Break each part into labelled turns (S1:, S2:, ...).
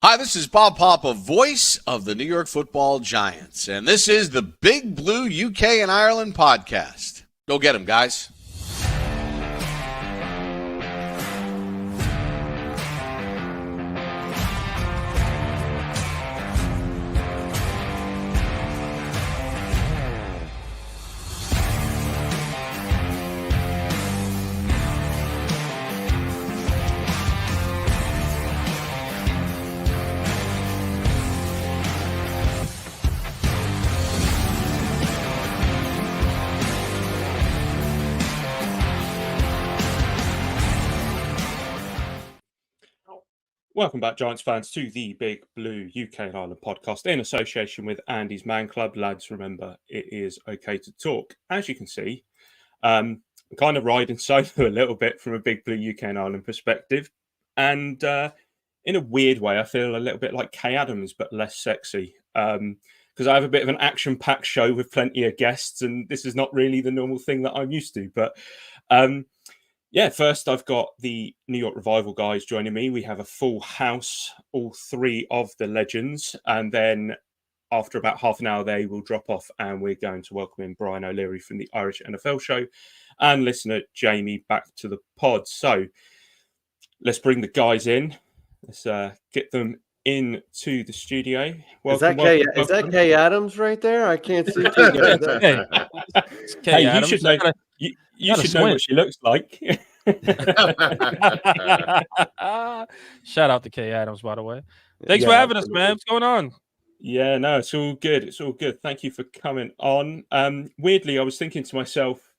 S1: Hi, this is Bob Papa, voice of the New York Football Giants, and this is the Big Blue UK and Ireland podcast. Go get 'em, guys.
S2: Welcome back, Giants fans, to the Big Blue UK and Ireland podcast in association with Andy's Man Club. Lads, remember, it is okay to talk. As you can see, I'm kind of riding solo a little bit from a Big Blue UK and Ireland perspective. And in a weird way, I feel a little bit like Kay Adams, but less sexy. Because I have a bit of an action-packed show with plenty of guests, and this is not really the normal thing that I'm used to. But yeah, first I've got the New York Revival guys joining me. We have a full house, all three of the legends. And then after about half an hour, they will drop off and we're going to welcome in Brian O'Leary from the Irish NFL show and listener Jamie back to the pod. So let's bring the guys in. Let's get them into the studio.
S3: Welcome, is that Kay Adams right there? I can't see.
S2: Kay Adams. You should know. You should know what she looks like.
S4: Shout out to Kay Adams, by the way. Thanks for having us, man. What's going on?
S2: Yeah, no, it's all good. It's all good. Thank you for coming on. Weirdly, I was thinking to myself,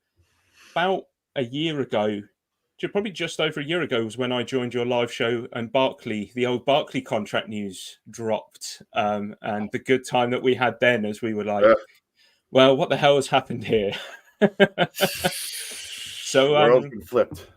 S2: about a year ago, probably just over a year ago, was when I joined your live show and Barkley, the old Barkley contract news dropped. And the good time that we had then as we were like, well, what the hell has happened here? So
S3: world's been flipped.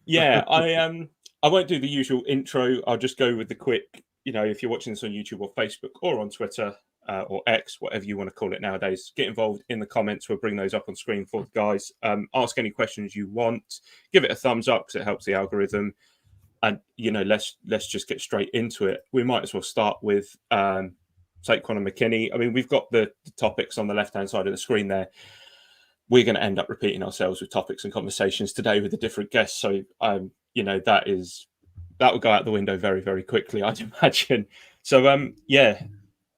S2: Yeah, I won't do the usual intro. I'll just go with the quick, if you're watching this on YouTube or Facebook or on Twitter or X, whatever you want to call it nowadays, get involved in the comments. We'll bring those up on screen for the guys. Ask any questions you want. Give it a thumbs up because it helps the algorithm. And let's just get straight into it. We might as well start with Saquon and McKinney. I mean, we've got the topics on the left-hand side of the screen there. We're going to end up repeating ourselves with topics and conversations today with the different guests. So, that will go out the window very, very quickly, I'd imagine. So,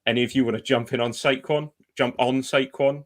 S2: any of you want to jump in on Saquon? Jump on Saquon?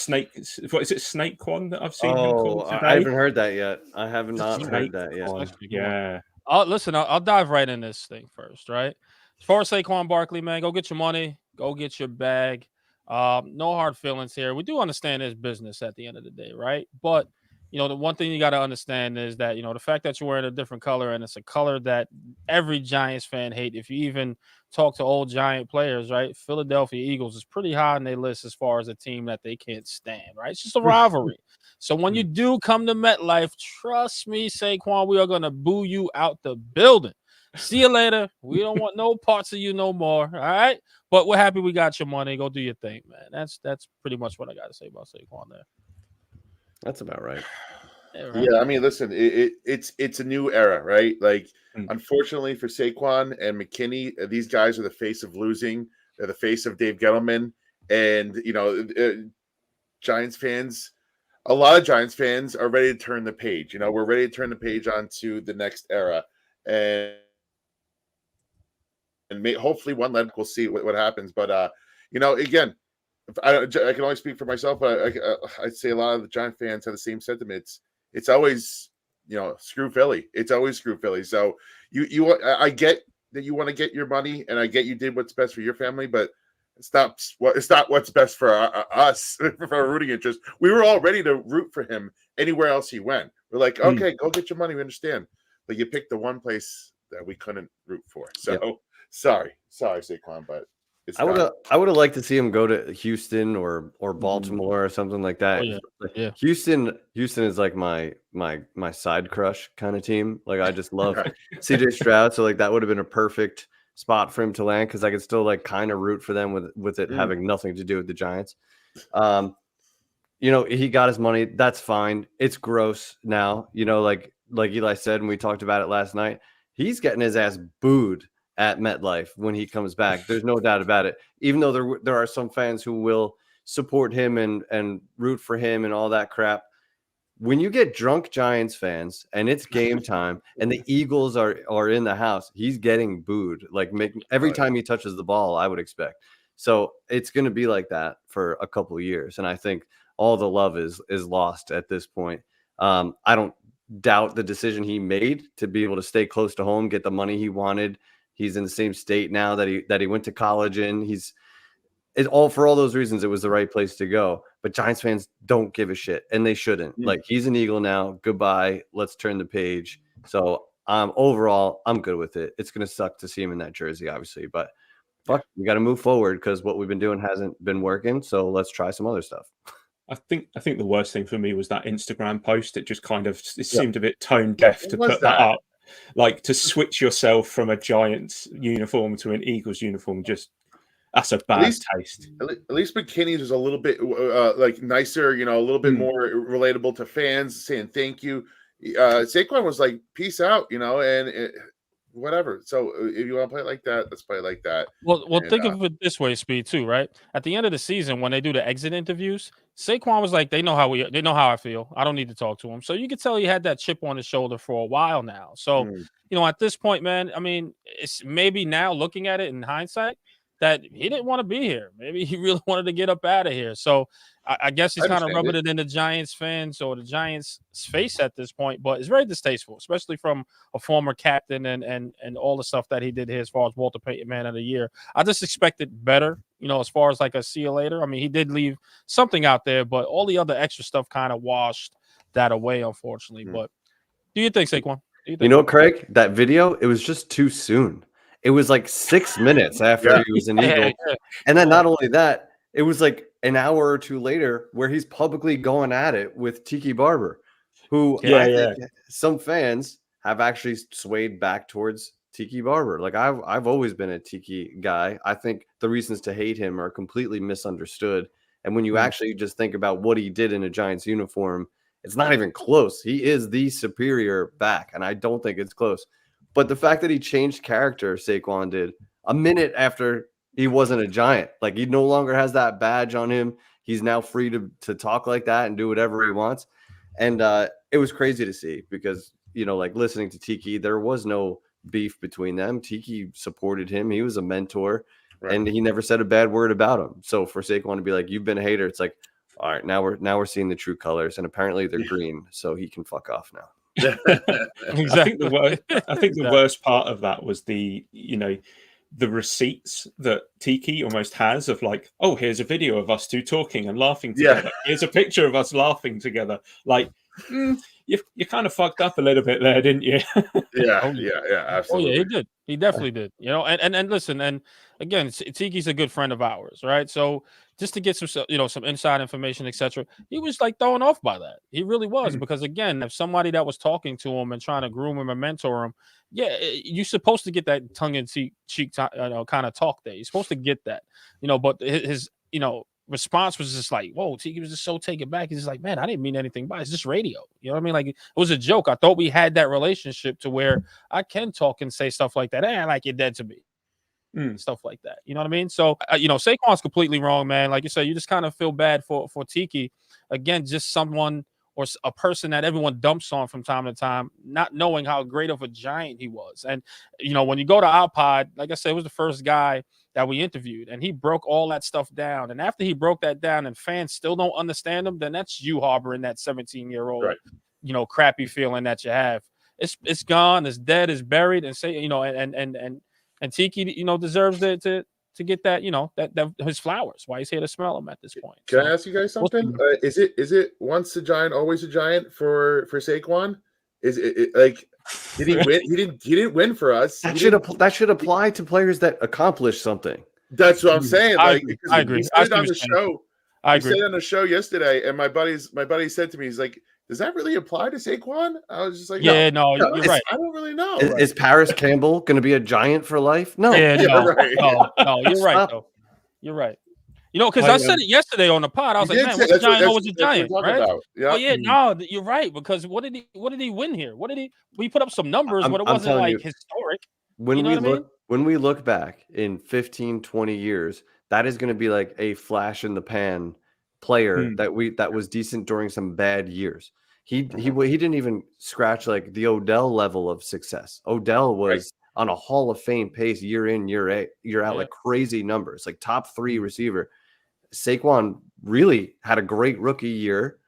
S2: What is it, Snakequan that I've seen him called today?
S3: I haven't heard that yet. I have not heard that yet.
S2: Yeah.
S4: I'll dive right in this thing first, right? As far as Saquon Barkley, man, go get your money. Go get your bag. No hard feelings here. We do understand it's business at the end of the day, right? But the one thing you got to understand is that the fact that you're wearing a different color and it's a color that every Giants fan hate. If you even talk to old Giant players, right? Philadelphia Eagles is pretty high on their list as far as a team that they can't stand, right? It's just a rivalry. So when you do come to MetLife, trust me, Saquon, we are gonna boo you out the building. See you later. We don't want no parts of you no more. All right. But we're happy we got your money. Go do your thing, man. That's pretty much what I got to say about Saquon there.
S3: That's about right.
S5: Yeah, I mean, listen, it's a new era, right? Like, unfortunately for Saquon and McKinney, these guys are the face of losing. They're the face of Dave Gettleman. And, Giants fans, a lot of Giants fans are ready to turn the page. We're ready to turn the page onto the next era. And hopefully one leg we'll see what happens. But, again, I can only speak for myself, but I'd say a lot of the Giant fans have the same sentiments. It's always, screw Philly. It's always screw Philly. So I get that you want to get your money, and I get you did what's best for your family, but it's not what's best for us, for our rooting interest. We were all ready to root for him anywhere else he went. We're like, okay, go get your money. We understand. But you picked the one place that we couldn't root for. So sorry, Saquon, but
S3: I would have liked to see him go to Houston or Baltimore or something like that.
S4: Yeah.
S3: Houston is like my side crush kind of team. Like, I just love CJ Stroud, so like that would have been a perfect spot for him to land because I could still like kind of root for them with it having nothing to do with the Giants. He got his money. That's fine. It's gross now. Like Eli said, and we talked about it last night. He's getting his ass booed at MetLife when he comes back. There's no doubt about it. Even though there are some fans who will support him and root for him and all that crap. When you get drunk Giants fans and it's game time and the Eagles are in the house, he's getting booed. Like every time he touches the ball, I would expect. So it's going to be like that for a couple of years. And I think all the love is lost at this point. I don't doubt the decision he made to be able to stay close to home, get the money he wanted. He's in the same state now that he went to college in. For all those reasons, it was the right place to go. But Giants fans don't give a shit, and they shouldn't. Like, he's an Eagle now. Goodbye. Let's turn the page. So overall, I'm good with it. It's going to suck to see him in that jersey, obviously. But fuck, we got to move forward because what we've been doing hasn't been working. So let's try some other stuff.
S2: I think the worst thing for me was that Instagram post. It just kind of seemed a bit tone deaf to put that up. Like, to switch yourself from a Giants uniform to an Eagles uniform, that's a bad taste.
S5: At least McKinney's was a little bit like nicer, a little bit more relatable to fans, saying thank you. Saquon was like, peace out, and whatever. So if you want to play it like that, let's play it like that.
S4: Well, think of it this way, Speed, too, right? At the end of the season, when they do the exit interviews, Saquon was like, they know how I feel. I don't need to talk to him. So you could tell he had that chip on his shoulder for a while now. So, at this point, man, I mean, it's maybe now looking at it in hindsight that he didn't want to be here. Maybe he really wanted to get up out of here. So I guess he's kind of rubbing it in the Giants fans or the Giants' face at this point, but it's very distasteful, especially from a former captain and all the stuff that he did here as far as Walter Payton Man of the Year. I just expected better, as far as like a see you later. I mean, he did leave something out there, but all the other extra stuff kind of washed that away, unfortunately. But do you think, Saquon?
S3: Craig, that video, it was just too soon. It was like 6 minutes after he was an Eagle. And then not only that, it was like an hour or two later where he's publicly going at it with Tiki Barber, who I think some fans have actually swayed back towards Tiki Barber. Like, I've always been a Tiki guy. I think the reasons to hate him are completely misunderstood. And when you actually just think about what he did in a Giants uniform, it's not even close. He is the superior back, and I don't think it's close. But the fact that he changed character, Saquon did, a minute after he wasn't a Giant. Like, he no longer has that badge on him. He's now free to talk like that and do whatever he wants. And it was crazy to see because, like listening to Tiki, there was no beef between them. Tiki supported him. He was a mentor, and he never said a bad word about him. So for Saquon to be like, you've been a hater, it's like, all right, now we're seeing the true colors, and apparently they're green, so he can fuck off now.
S2: Exactly. I think the worst part of that was the receipts that Tiki almost has of like, oh, here's a video of us two talking and laughing together. Here's a picture of us laughing together. Like, you kind of fucked up a little bit there, didn't you?
S5: Absolutely.
S4: Oh yeah, he did. He definitely did. And listen, and again, Tiki's a good friend of ours, right? So just to get some, some inside information, etc., he was like thrown off by that. He really was, because again, if somebody that was talking to him and trying to groom him and mentor him, you're supposed to get that tongue-in-cheek kind of talk there. You're supposed to get that, but his response was just like, whoa, Tiki was just so taken back. He's just like, man, I didn't mean anything by it. It's just radio. You know what I mean? Like, it was a joke. I thought we had that relationship to where I can talk and say stuff like that. Hey, I like you're dead to me. Stuff like that. You know what I mean? So, Saquon's completely wrong, man. Like you said, you just kind of feel bad for Tiki. Again, just someone or a person that everyone dumps on from time to time, not knowing how great of a Giant he was. And, when you go to our pod, like I said, it was the first guy that we interviewed, and he broke all that stuff down. And after he broke that down and fans still don't understand him, then that's you harboring that 17-year-old, crappy feeling that you have. It's gone, it's dead, it's buried, and say, and Tiki, deserves to get that, that his flowers. Why he's here to smell them at this point.
S5: Can I ask you guys something? Is it once a Giant, always a Giant for Saquon? Is it like, did he win? He didn't win for us.
S3: That should apply to players that accomplish something.
S5: That's what I'm saying.
S4: I
S5: Like,
S4: agree.
S5: We said it on the show. I said it on the show yesterday, and my buddy said to me, he's like, does that really apply to Saquon? I was just like,
S4: no, you're right.
S5: I don't really know.
S3: Is Paris Campbell going to be a Giant for life? No.
S4: No, you're right, though. You're right. Because I said it yesterday on the pod. I was like, man, what's a Giant? Always a Giant, right? No, you're right. Because what did he win here? We put up some numbers, but it wasn't like historic.
S3: When when we look back in 15, 20 years, that is going to be like a flash in the pan player that was decent during some bad years. He didn't even scratch like the Odell level of success. Odell was on a Hall of Fame pace year in, year out, like crazy numbers, like top 3 receiver. Saquon really had a great rookie year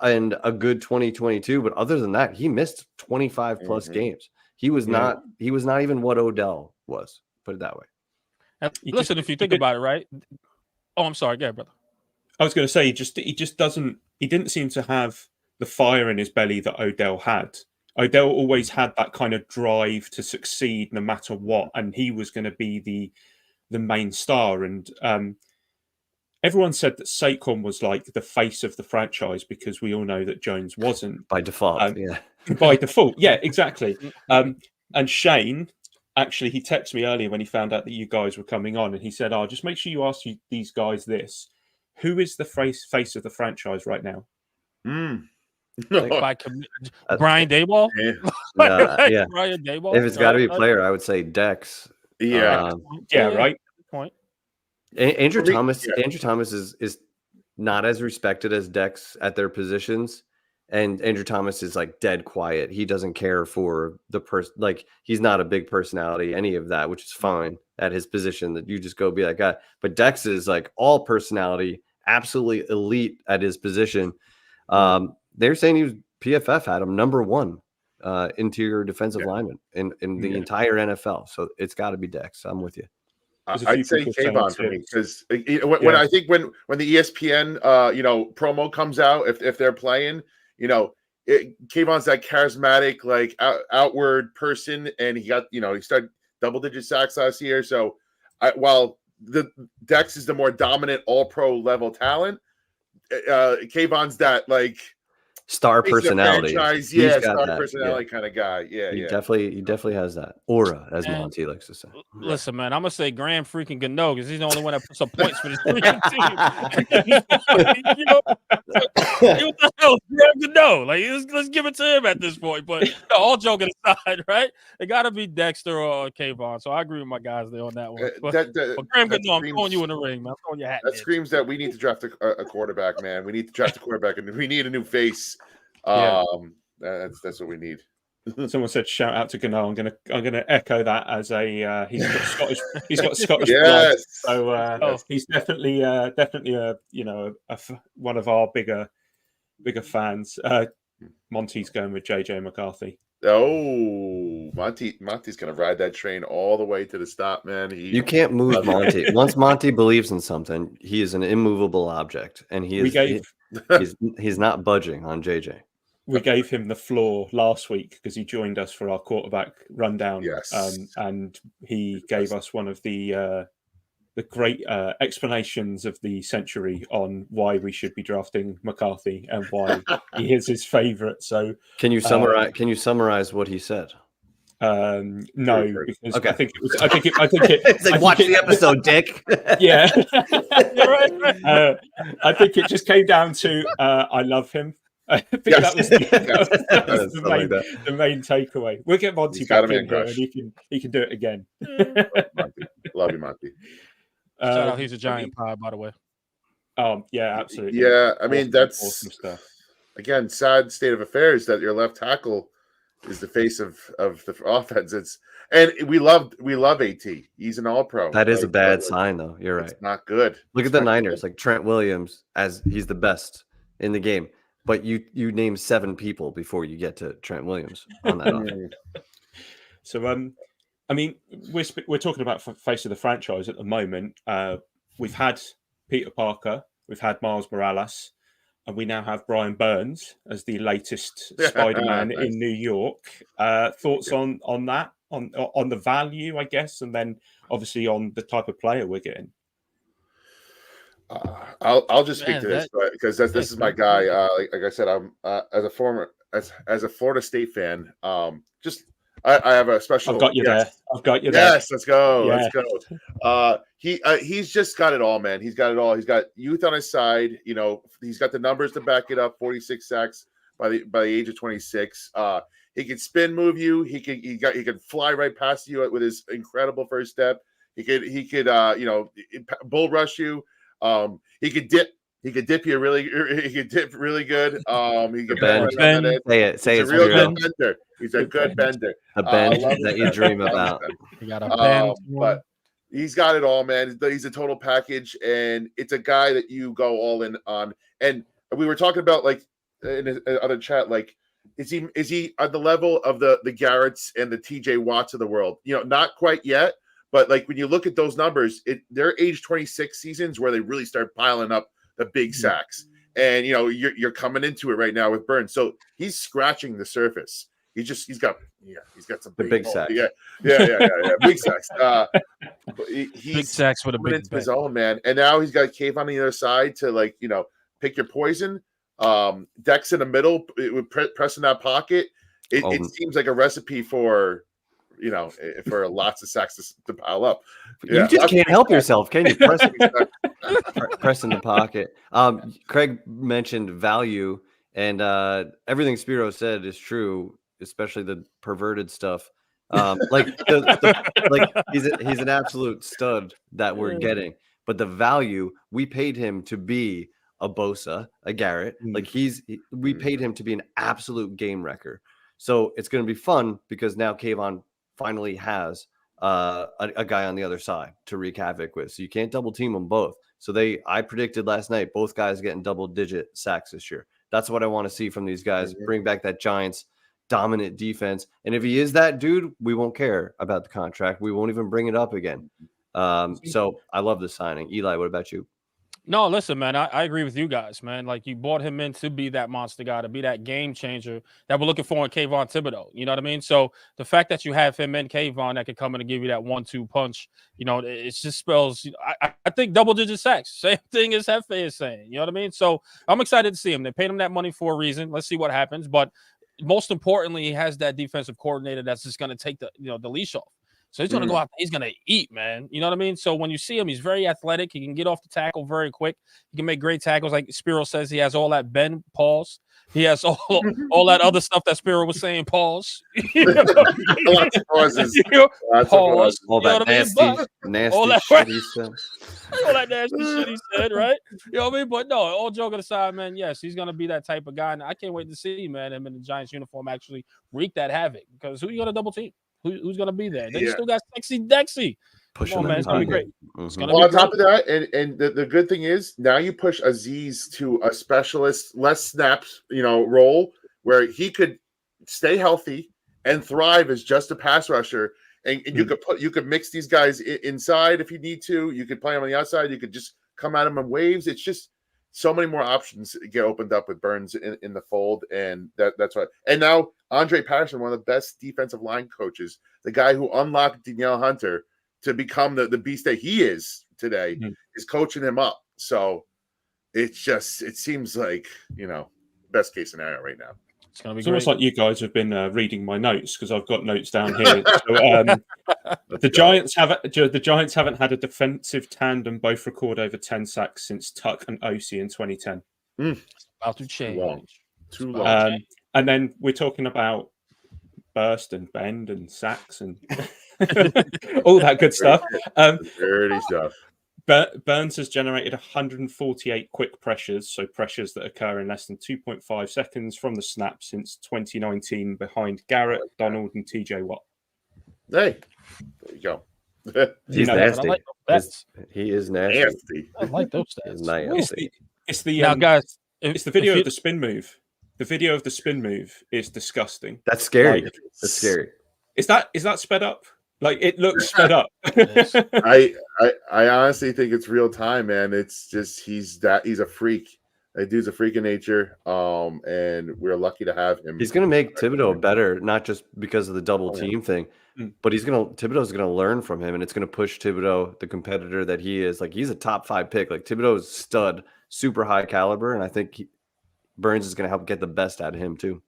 S3: and a good 2022, but other than that, he missed 25 plus games. He was not even what Odell was, put it that way.
S4: And listen, if you think about it, right? Oh, I'm sorry, go ahead, brother.
S2: I was going to say he didn't seem to have the fire in his belly that Odell had. Odell always had that kind of drive to succeed no matter what, and he was going to be the main star. And everyone said that Saquon was like the face of the franchise because we all know that Jones wasn't.
S3: By default,
S2: By default, yeah, exactly. And Shane, actually, he texted me earlier when he found out that you guys were coming on, and he said, just make sure you ask these guys this. Who is the face of the franchise right now?
S4: Brian Daboll?
S3: Yeah.
S4: Brian Daboll?
S3: If it's got to be a player, I would say Dex.
S2: Yeah. Right.
S3: Good point. Andrew Thomas is not as respected as Dex at their positions. And Andrew Thomas is like dead quiet. He doesn't care for the person. Like he's not a big personality, any of that, which is fine at his position that you just go be that guy. But Dex is like all personality, absolutely elite at his position. They're saying he was PFF had him number 1 interior defensive lineman in the entire NFL. So it's got to be Dex. I'm with you.
S5: I'd say Kayvon for me because when I think when the ESPN promo comes out, if they're playing, Kayvon's that charismatic like outward person, and he started double-digit sacks last year. So while the Dex is the more dominant All-Pro level talent, Kayvon's that like
S3: star personality.
S5: Star personality kind of guy.
S3: He definitely has that aura, as Monty likes to say.
S4: Listen, man, I'm gonna say Graham freaking Gano because he's the only one that puts up points for this freaking team. What the hell, Graham Gano? Like, let's give it to him at this point. But all joking aside, right? It got to be Dexter or Kayvon. So I agree with my guys there on that one. But Graham Gano, I'm throwing you in the ring, man. I'm throwing your hat.
S5: That screams that we need to draft a quarterback, man. We need to draft a quarterback, and we need a new face. That's what we need.
S2: Someone said shout out to Gano. I'm gonna echo that as a he's got Scottish blood, so he's definitely one of our bigger fans. Monty's going with JJ McCarthy.
S5: Oh, Monty's gonna ride that train all the way to the stop, man.
S3: You can't move Monty. Once Monty believes in something, he is an immovable object, and he's not budging on JJ.
S2: We gave him the floor last week because he joined us for our quarterback rundown.
S5: Yes.
S2: And he gave us one of the great explanations of the century on why we should be drafting McCarthy and why he is his favorite. So
S3: can you summarize what he said?
S2: No, because
S3: okay.
S2: I think it.
S3: It's like watch the episode, Dick.
S2: Yeah. I think it just came down to I love him. I think that was the main takeaway. We'll get Monty back in here, and he can do it again.
S5: Love you, Monty.
S4: Shout out, he's a giant pie, by the way.
S2: Yeah, absolutely.
S5: Yeah, I mean that's
S2: awesome stuff.
S5: Again, sad state of affairs that your left tackle is the face of the offense. We love AT. He's an All-Pro.
S3: That is a bad sign, though. You're right.
S5: It's not good.
S3: Look at the Niners, like Trent Williams, as he's the best in the game. But you name 7 people before you get to Trent Williams on that offense.
S2: So, I mean, we're talking about face of the franchise at the moment. We've had Peter Parker, we've had Miles Morales, and we now have Brian Burns as the latest Spider-Man in New York. Thoughts on that, on the value, I guess, and then obviously on the type of player we're getting.
S5: I'll just speak to this because this is my guy. Like I said, I'm as a Florida State fan. I have a special.
S2: I've got you there.
S5: Yes, let's go.
S2: Yeah.
S5: Let's go. He's just got it all, man. He's got it all. He's got youth on his side. He's got the numbers to back it up. 46 sacks by the age of 26. He can spin move you. He could fly right past you with his incredible first step. He could bull rush you. He could dip. He could dip you really. He could dip really good. He could bend right on that edge.
S3: Say
S5: He's
S3: it.
S5: a real
S3: Spiro.
S5: good bender. He's a good bender.
S3: The bend that you dream about.
S4: You got a bend,
S5: but he's got it all, man. He's a total package, and it's a guy that you go all in on. And we were talking about, like, in other chat, like, is he at the level of the Garretts and the TJ Watts of the world? Not quite yet, but like when you look at those numbers, they're age 26 seasons where they really start piling up the big sacks. And you're coming into it right now with Burns, so he's scratching the surface. He's got some
S3: big sacks.
S5: Yeah, big sacks. He's
S4: big sacks with a big
S5: into his own, man. And now he's got Cave on the other side to pick your poison. Dex in the middle, pressing that pocket. It seems like a recipe for lots of sacks to pile up.
S3: You just can't help yourself, can you? Press in the pocket. Craig mentioned value, and everything Spiro said is true, especially the perverted stuff. Like he's an absolute stud that we're getting, but the value, we paid him to be a Bosa, a Garrett. Like we paid him to be an absolute game wrecker. So it's going to be fun because now Kayvon finally has a guy on the other side to wreak havoc with. So you can't double team them both. So I predicted last night, both guys getting double-digit sacks this year. That's what I want to see from these guys. Bring back that Giants dominant defense. And if he is that dude, we won't care about the contract. We won't even bring it up again. So I love the signing. Eli, what about you?
S4: No, listen, man, I agree with you guys, man. Like, you brought him in to be that monster guy, to be that game changer that we're looking for in Kayvon Thibodeau. You know what I mean? So the fact that you have him in Kayvon that can come in and give you that 1-2 punch, it just spells. I think double-digit sacks. Same thing as Hefe is saying. You know what I mean? So I'm excited to see him. They paid him that money for a reason. Let's see what happens. But most importantly, he has that defensive coordinator that's just going to take the leash off. So he's going to go out. He's going to eat, man. You know what I mean? So when you see him, he's very athletic. He can get off the tackle very quick. He can make great tackles. Like Spiro says, he has all that bend, pause. He has all that other stuff that Spiro was saying, pause.
S5: Lots of pauses.
S4: Pause.
S3: All that nasty shit he said.
S4: All that nasty shit he said, right? You know what I mean? But no, all joking aside, man, yes, he's going to be that type of guy. And I can't wait to see, man, him in the Giants uniform actually wreak that havoc. Because who are you going to double team? Who's going to be there? They still got Sexy Dexy.
S3: Push
S4: Come on, man. It's going to be great.
S5: It's gonna be on top of that, and the good thing is now you push Aziz to a specialist, less snaps, role where he could stay healthy and thrive as just a pass rusher. And you could mix these guys inside if you need to. You could play them on the outside. You could just come at them in waves. It's just so many more options get opened up with Burns in the fold, and that's why. And now Andre Patterson, one of the best defensive line coaches, the guy who unlocked Danielle Hunter to become the beast that he is today, is coaching him up. So it seems like best case scenario right now.
S4: It's going to be
S2: It's
S4: great.
S2: almost like you guys have been reading my notes because I've got notes down here. So, the Giants haven't had a defensive tandem both record over 10 sacks since Tuck and OC in 2010.
S4: About to change.
S5: Too long.
S2: And then we're talking about burst and bend and sacks and all that good stuff.
S5: Dirty stuff.
S2: Burns has generated 148 quick pressures, so pressures that occur in less than 2.5 seconds from the snap since 2019, behind Garrett, Donald, and TJ Watt.
S5: Hey, there you go.
S3: He's nasty.
S4: I like those stats.
S3: He is nasty.
S5: Nasty.
S4: I like those
S3: He's
S4: stats.
S3: nasty.
S2: It's the
S4: Now, guys,
S2: it's the video of the spin move. The video of the spin move is disgusting.
S3: That's scary.
S2: Like,
S3: That's scary.
S2: Is that sped up? Like, it looks sped up.
S5: I honestly think it's real time, man. It's just he's a freak. That dude's a freak of nature. And we're lucky to have him.
S3: He's gonna make Thibodeau better, not just because of the double team thing, but Thibodeau's gonna learn from him, and it's gonna push Thibodeau, the competitor that he is. Like, he's a top 5 pick. Like, Thibodeau's stud, super high caliber, and I think Burns is gonna help get the best out of him too.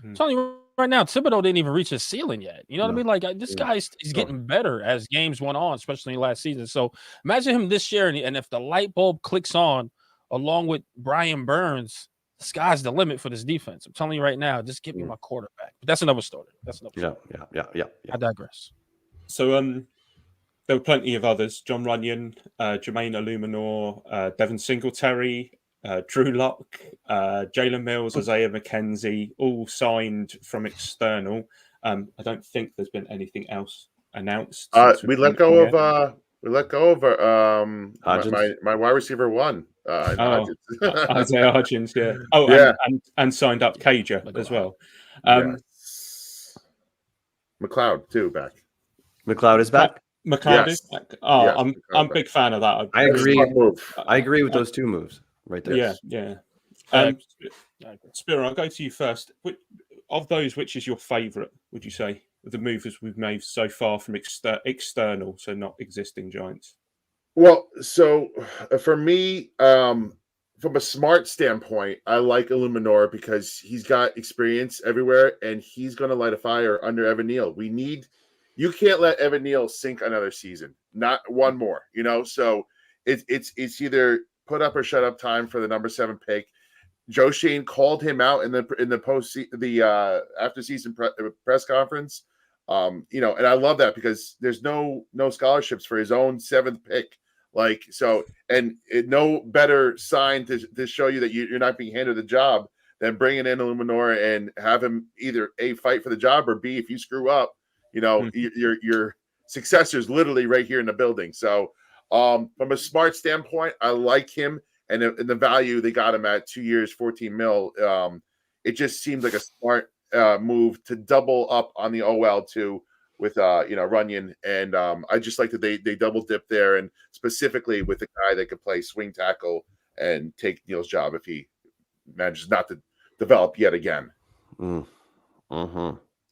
S4: I'm telling you right now, Thibodeau didn't even reach his ceiling yet. You know what I mean? Like, this guy's getting better as games went on, especially last season. So imagine him this year, and if the light bulb clicks on along with Brian Burns, sky's the limit for this defense. I'm telling you right now, just give me my quarterback. But that's another story.
S3: Yeah.
S4: I digress.
S2: So there were plenty of others: John Runyon, Jermaine Illuminor, Devin Singletary, Drew Lock, Jalen Mills, Isaiah McKenzie, all signed from external. I don't think there's been anything else announced.
S5: We let go of my wide receiver one.
S2: Isaiah Hodgins, yeah. Oh,
S5: yeah.
S2: And signed up Cager as well.
S5: Yes. McLeod too back.
S3: McLeod is back.
S2: McLeod is back. Oh,
S5: yes,
S2: I'm a big fan of that.
S3: I agree. I agree with those two moves right there.
S2: Yeah. Spiro, I'll go to you first. Of those, which is your favourite, would you say, of the moves we've made so far from external, so not existing Giants?
S5: Well, so for me, from a smart standpoint, I like Illuminor because he's got experience everywhere and he's going to light a fire under Evan Neal. You can't let Evan Neal sink another season, not one more, so it's either put up or shut up time for the number 7 pick. Joe Shane called him out in the after season press conference. And I love that because there's no scholarships for his own 7th pick. No better sign to show you that you're not being handed the job than bringing in Illuminor and have him either A, fight for the job, or B, if you screw up, your successor's literally right here in the building. So from a smart standpoint, I like him and the value they got him at 2 years, $14 million. It just seems like a smart move to double up on the OL too with Runyon, and I just like that they double dip there, and specifically with the guy that could play swing tackle and take Neal's job if he manages not to develop yet again.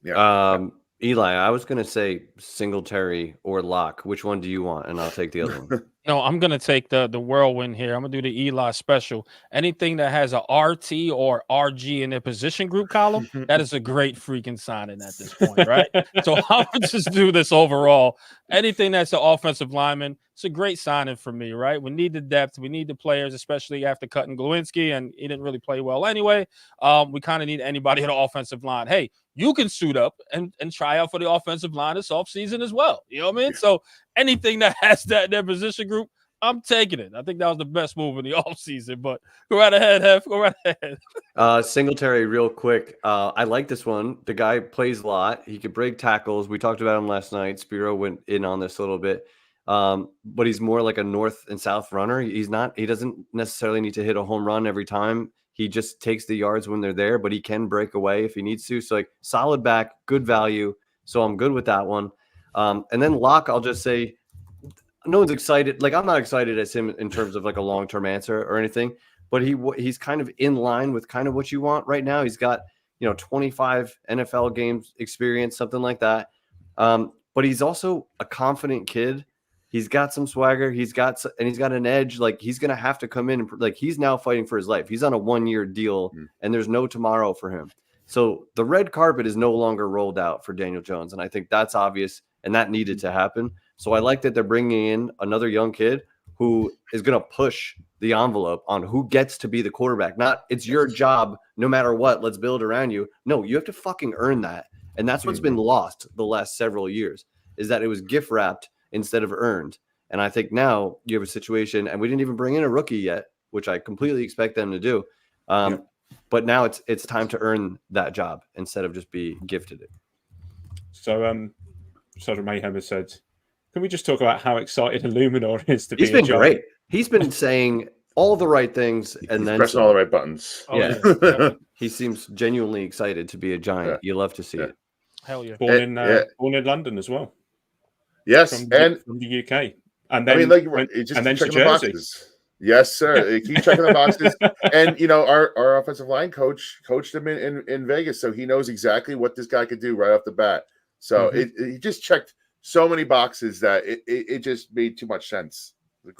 S3: Yeah. Eli, I was going to say Singletary or Locke. Which one do you want? And I'll take the other one.
S4: No, I'm going to take the whirlwind here. I'm going to do the Eli special. Anything that has a RT or RG in their position group column, that is a great freaking signing at this point, right? So I'm going to just do this overall. Anything that's an offensive lineman, it's a great signing for me, right? We need the depth. We need the players, especially after cutting Glowinski, and he didn't really play well anyway. We kind of need anybody at the offensive line. Hey, you can suit up and try out for the offensive line this offseason as well. You know what I mean? Yeah. So anything that has that in their position group, I'm taking it. I think that was the best move in the offseason, but go right ahead, Hef. Go right ahead.
S3: Singletary, real quick. I like this one. The guy plays a lot. He could break tackles. We talked about him last night. Spiro went in on this a little bit. But he's more like a north and south runner. He doesn't necessarily need to hit a home run every time. He just takes the yards when they're there, but he can break away if he needs to. So like solid back, good value. So I'm good with that one. And then Locke, I'll just say no one's excited. Like I'm not excited as him in terms of like a long-term answer or anything, but he's kind of in line with kind of what you want right now. He's got, 25 NFL games experience, something like that. But he's also a confident kid. He's got some swagger. He's got an edge. Like he's going to have to come in and like he's now fighting for his life. He's on a 1-year deal and there's no tomorrow for him. So the red carpet is no longer rolled out for Daniel Jones. And I think that's obvious and that needed to happen. So I like that they're bringing in another young kid who is going to push the envelope on who gets to be the quarterback. Not it's your job no matter what. Let's build around you. No, you have to fucking earn that. And that's what's been lost the last several years is that it was gift wrapped instead of earned. And I think now you have a situation, and we didn't even bring in a rookie yet, which I completely expect them to do. But now it's time to earn that job instead of just be gifted it.
S2: So, Sergeant Mayhem has said, can we just talk about how excited Illuminor is to be?
S3: He's been great. He's been saying all the right things and then
S5: pressing all the right buttons.
S3: Yeah. He seems genuinely excited to be a Giant. Yeah. You love to see it.
S4: Hell yeah.
S2: Born in London as well.
S5: Yes,
S2: from the UK, and then
S5: to Jersey. Yes, sir. Keep checking the boxes. And our offensive line coach coached him in Vegas, so he knows exactly what this guy could do right off the bat. So he just checked so many boxes that it just made too much sense.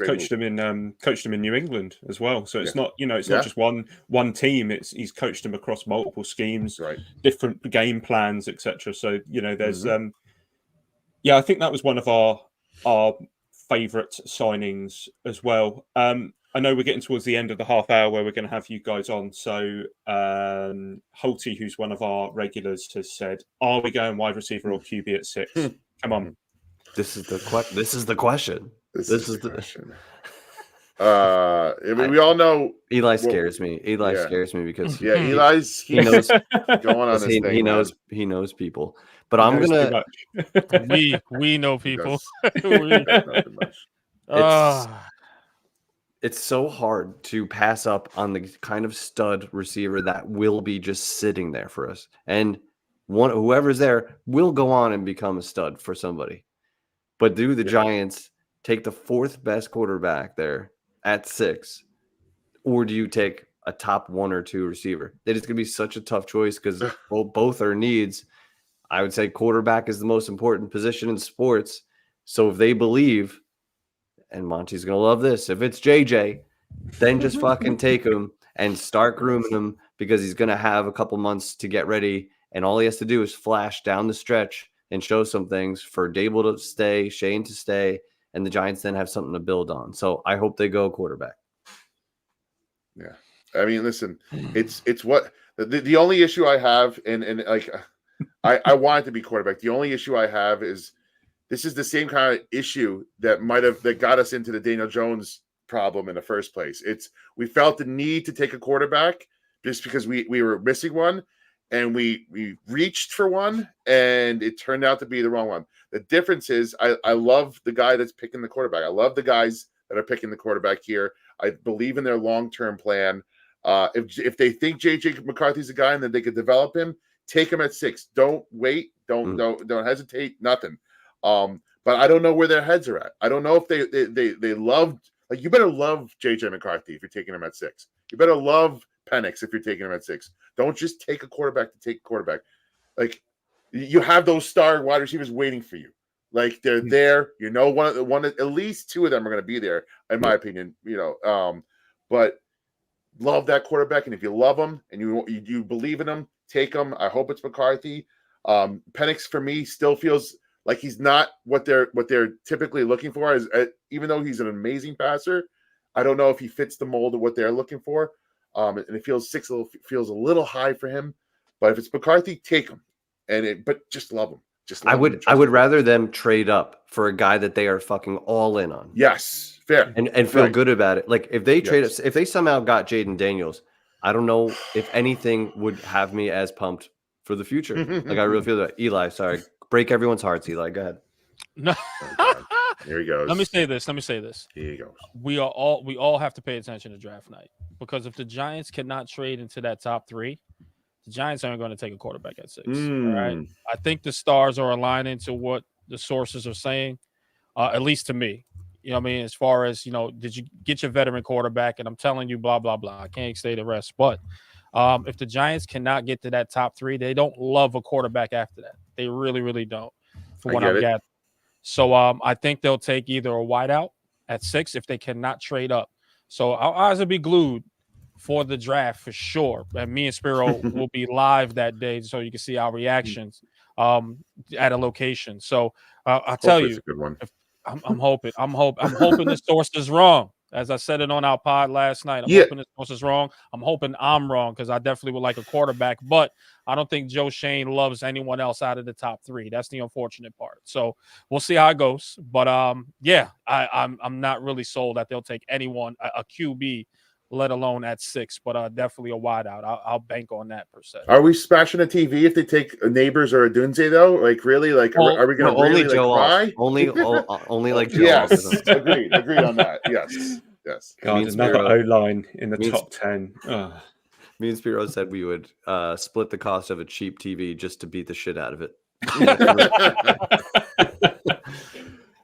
S2: Coached him in New England as well. So it's not it's not just one team. He's coached him across multiple schemes, right? Different game plans, etc. So there's I think that was one of our favourite signings as well. I I know we're getting towards the end of the half hour where we're going to have you guys on. So Holty, who's one of our regulars, has said, "Are we going wide receiver or QB at 6? Come on."
S3: This is the question. This is the question.
S5: This is the question. I mean, we all know
S3: Eli scares me. Eli
S5: yeah.
S3: scares me because
S5: Eli's
S3: he knows
S5: going on this thing.
S3: He knows people. But I'm gonna.
S4: We know people.
S3: It's so hard to pass up on the kind of stud receiver that will be just sitting there for us, and whoever's there will go on and become a stud for somebody. But do the Giants take the 4th best quarterback there at 6, or do you take a top 1 or 2 receiver? It is going to be such a tough choice because both are needs. I would say quarterback is the most important position in sports. So if they believe, and Monty's going to love this, if it's JJ, then just fucking take him and start grooming him because he's going to have a couple months to get ready. And all he has to do is flash down the stretch and show some things for Dable to stay, Shane to stay, and the Giants then have something to build on. So I hope they go quarterback.
S5: Yeah. I mean, listen, it's what the only issue I have, and like I want it to be quarterback. The only issue I have is this is the same kind of issue that got us into the Daniel Jones problem in the first place. We felt the need to take a quarterback just because we were missing one, and we reached for one, and it turned out to be the wrong one. The difference is I love the guy that's picking the quarterback. I love the guys that are picking the quarterback here. I believe in their long-term plan. If they think JJ McCarthy's a guy and that they could develop him, take him at 6. Don't wait. Don't hesitate. Nothing. But I don't know where their heads are at. I don't know if they loved, like, you better love JJ McCarthy if you're taking him at 6. You better love Penix if you're taking him at 6. Don't just take a quarterback to take a quarterback. Like, you have those star wide receivers waiting for you. Like, they're there. You know, one at least 2 of them are going to be there, in my opinion. But love that quarterback, and if you love him and you believe in him, take him. I hope it's McCarthy. Penix for me still feels like he's not what they're typically looking for. Even though he's an amazing passer, I don't know if he fits the mold of what they're looking for. And it feels 6 feels a little high for him. But if it's McCarthy, take him. But just love him.
S3: I would rather them trade up for a guy that they are fucking all in on.
S5: Yes, fair,
S3: and feel good about it. Like if they if they somehow got Jaden Daniels, I don't know if anything would have me as pumped for the future. Like I really feel that. Eli, sorry, break everyone's hearts. Eli, go ahead.
S4: No,
S5: here he goes.
S4: Let me say this.
S5: Here he goes.
S4: We all have to pay attention to draft night, because if the Giants cannot trade into that top 3. The Giants aren't going to take a quarterback at 6. All right. I think the stars are aligning to what the sources are saying, at least to me. You know what I mean? As far as, did you get your veteran quarterback? And I'm telling you, blah, blah, blah. I can't say the rest. But if the Giants cannot get to that top 3, they don't love a quarterback after that. They really, really don't, from what I'm gathering. So I think they'll take either a wideout at 6 if they cannot trade up. So our eyes will be glued for the draft for sure. And me and Spiro will be live that day so you can see our reactions at a location. So I'll tell you,
S5: it's a good one.
S4: I'm hoping the source is wrong. As I said it on our pod last night, I'm hoping the source is wrong. I'm hoping I'm wrong, because I definitely would like a quarterback, but I don't think Joe Shane loves anyone else out of the top 3. That's the unfortunate part. So we'll see how it goes. But I'm not really sold that they'll take anyone, a QB, let alone at 6, but definitely a wideout. I'll bank on that per se.
S5: Are we smashing a TV if they take a Neighbors or a Dunze though? Like really? Like are we going to really cry?
S3: Only like Joe.
S5: Yes, agreed on that. Yes.
S2: God, another O-line in the top 10.
S3: Me and Spiro said we would split the cost of a cheap TV just to beat the shit out of it.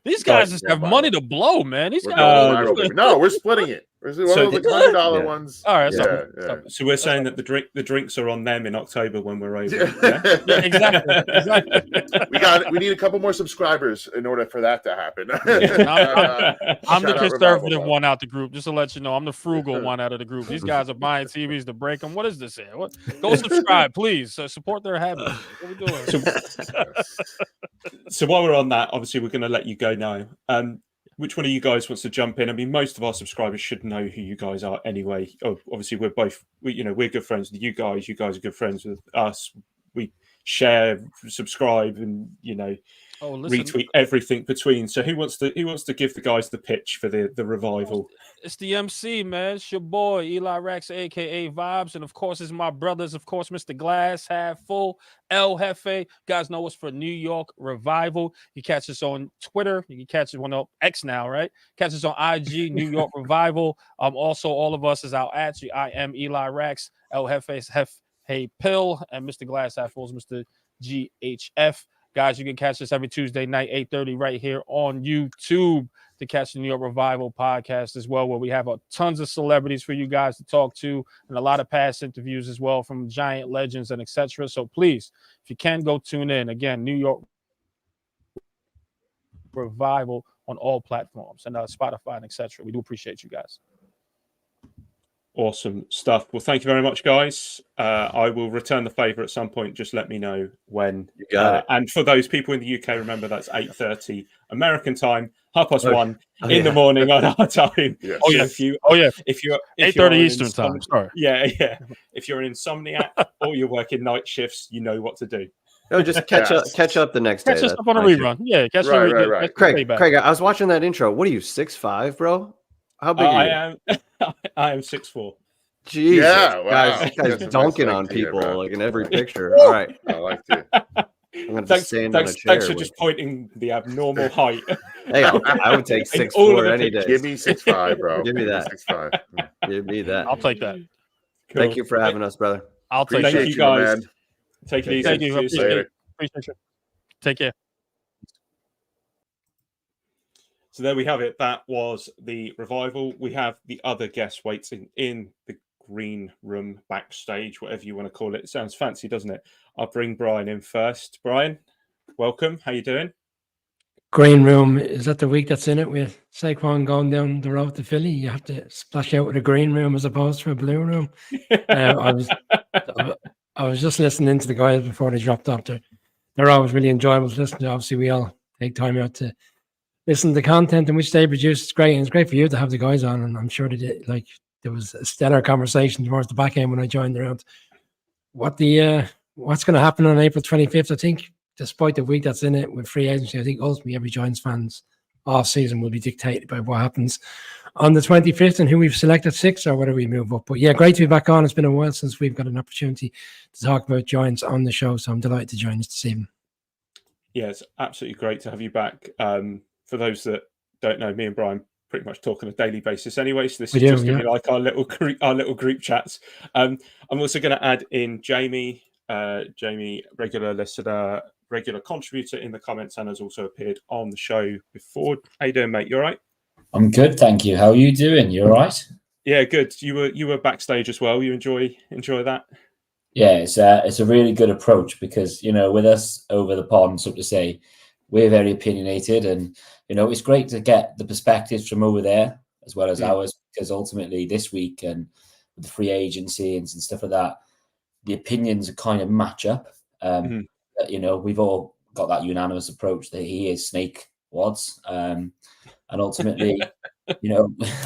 S4: These guys just have money to blow, man. These guys.
S5: No, we're splitting it. One of the $100 ones.
S4: All right.
S2: So we're saying that the drinks are on them in October when we're over.
S4: Yeah, exactly.
S5: We need a couple more subscribers in order for that to happen.
S4: I'm the conservative one out the group, just to let you know. I'm the frugal one out of the group. These guys are buying TVs to break them. What is this here? Go subscribe, please. Support their habits. What are we doing?
S2: So while we're on that, obviously we're going to let you go now. which one of you guys wants to jump in? I mean, most of our subscribers should know who you guys are anyway. Oh, obviously, we're good friends with you guys. You guys are good friends with us. We share, subscribe, and retweet everything between. So who wants to give the guys the pitch for the revival?
S4: It's the MC, man. It's your boy Eli Rex, aka Vibes, and of course it's my brothers. Of course, Mr. Glass Half Full, El Jefe. You guys know us for New York Revival. You catch us on Twitter. You can catch us on X now, right? Catch us on IG, New York Revival. Also, all of us is out at you. I am Eli Rex, El Jefe is Hey Pill, and Mr. Glass Half Full is Mr. GHF. Guys, you can catch us every Tuesday night, 8:30, right here on YouTube to catch the New York Revival podcast as well, where we have tons of celebrities for you guys to talk to and a lot of past interviews as well from giant legends and etc. So please, if you can, go tune in. Again, New York Revival on all platforms and Spotify and etc. We do appreciate you guys.
S2: Awesome stuff. Well, thank you very much, guys. I will return the favor at some point. Just let me know when.
S3: You got it.
S2: And for those people in the UK, remember that's 8:30 American time, 1:30 in the morning on our time.
S5: Yes.
S4: Oh yeah.
S2: If you're
S4: 8:30 Eastern time. Sorry.
S2: Yeah. If you're an insomniac or you're working night shifts, you know what to do.
S3: No, just catch up the next day.
S4: Catch us up on a rerun. Yeah, catch
S5: right.
S3: Craig, I was watching that intro. What are you, 6'5", bro? How big are you?
S2: I am 6'4".
S3: Jesus,
S5: Yeah, wow.
S3: guys
S5: That's
S3: dunking
S5: nice
S3: on
S5: to hear,
S3: people
S5: bro.
S3: like in every picture. All right,
S5: I like it.
S3: I'm gonna just stand on a chair.
S2: Thanks for just pointing the abnormal height.
S3: Hey, I would take
S2: In all
S3: 6'4"
S2: of
S3: any
S2: the
S3: day.
S5: Give me 6'5", bro.
S3: Give me that.
S5: 6'5".
S3: Give me that.
S4: I'll take that.
S2: Cool.
S3: Thank you for having us, brother.
S4: I'll take
S2: Thank
S4: that.
S2: you, guys.
S5: man.
S2: Take it easy.
S4: Thank you.
S2: See you soon.
S5: Later.
S4: Appreciate you. Take care.
S2: So there we have it. That was the revival. We have the other guests waiting in the green room, backstage, whatever you want to call it. It sounds fancy, doesn't it? I'll bring Brian in first. Brian, welcome. How you doing?
S6: Green room, is that the week that's in it with Saquon going down the road to Philly? You have to splash out with a green room as opposed to a blue room. I was just listening to the guys before they dropped off. They're always really enjoyable to listen to. Obviously, we all take time out to listen to the content in which they produce. It's great, and it's great for you to have the guys on. And I'm sure they did. Like, there was a stellar conversation towards the back end when I joined around what's going to happen on April 25th. I think, despite the week that's in it with free agency, I think ultimately every Giants fans off season will be dictated by what happens on the 25th and who we've selected sixth or whether we move up. But yeah, great to be back on. It's been a while since we've got an opportunity to talk about Giants on the show, so I'm delighted to join us this evening.
S2: Yeah, it's absolutely great to have you back. For those that don't know, me and Brian pretty much talk on a daily basis anyway, so this is just going to be like our little group chats. I'm also going to add in Jamie, regular listener, regular contributor in the comments, and has also appeared on the show before. How you doing, mate? You all right?
S7: I'm good, thank you. How are you doing? You all right?
S2: Yeah, good. You were backstage as well. You enjoy that?
S7: Yeah, it's a really good approach because, with us over the pond, so to say, we're very opinionated, and it's great to get the perspectives from over there as well as ours, because ultimately this week and with the free agency and stuff like that, the opinions kind of match up. We've all got that unanimous approach that he is Snake Wads, and ultimately,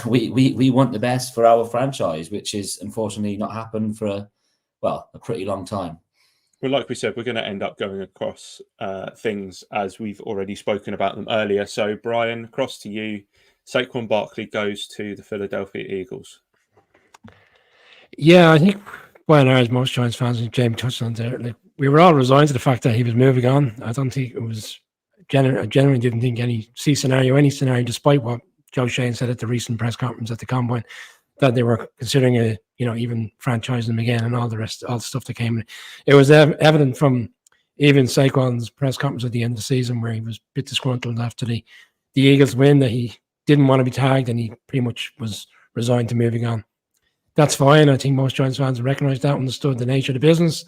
S7: we want the best for our franchise, which is unfortunately not happened for a pretty long time.
S2: Well, like we said, we're going to end up going across things as we've already spoken about them earlier. So, Brian, across to you. Saquon Barkley goes to the Philadelphia Eagles.
S6: Yeah, I think by and large, most Giants fans, and Jamie touched on there, like, we were all resigned to the fact that he was moving on. I don't think it was I generally didn't think any scenario, despite what Joe Shane said at the recent press conference at the Combine, that they were considering even franchising him again and all the stuff that came in. It was evident from even Saquon's press conference at the end of the season, where he was a bit disgruntled after the Eagles win, that he didn't want to be tagged and he pretty much was resigned to moving on. That's fine. I think most Giants fans recognized that, understood the nature of the business.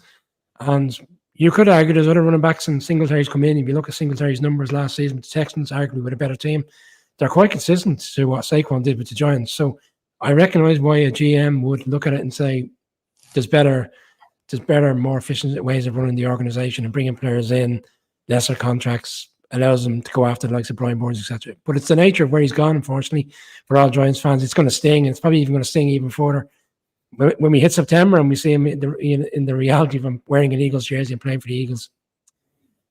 S6: And you could argue there's other running backs and Singletary's come in. If you look at Singletary's numbers last season with the Texans, arguably with a better team, they're quite consistent to what Saquon did with the Giants. So I recognize why a GM would look at it and say there's better, more efficient ways of running the organization and bringing players in, lesser contracts, allows him to go after the likes of Brian Burns, etc. But it's the nature of where he's gone, unfortunately, for all Giants fans. It's going to sting, and it's probably even going to sting even further when we hit September and we see him in the reality of him wearing an Eagles jersey and playing for the Eagles.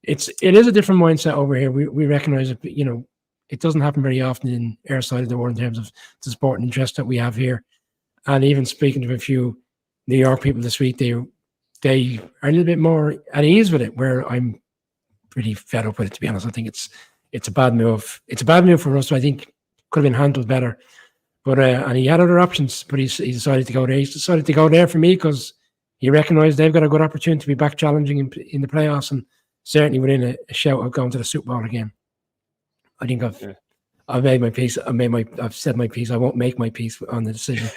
S6: It is a different mindset over here. We recognize it, it doesn't happen very often in our side of the world in terms of the sport and interest that we have here. And even speaking to a few New York people this week, they are a little bit more at ease with it, where I'm pretty fed up with it, to be honest. I think it's a bad move. It's a bad move for us. So I think could have been handled better. But and he had other options, but he decided to go there. He's decided to go there for me because he recognised they've got a good opportunity to be back challenging in the playoffs, and certainly within a shout of going to the Super Bowl again. I think I've made my peace. I've said my piece. I won't make my peace on the decision.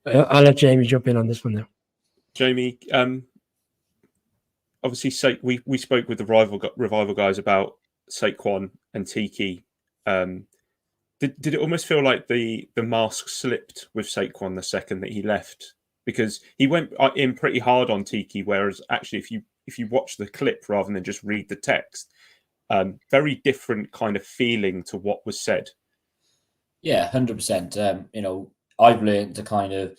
S6: I'll let Jamie jump in on this one now.
S2: Jamie, obviously, we spoke with the Revival guys about Saquon and Tiki. Did it almost feel like the mask slipped with Saquon the second that he left? Because he went in pretty hard on Tiki, whereas actually, if you watch the clip rather than just read the text, very different kind of feeling to what was said.
S7: Yeah, 100%. I've learned to kind of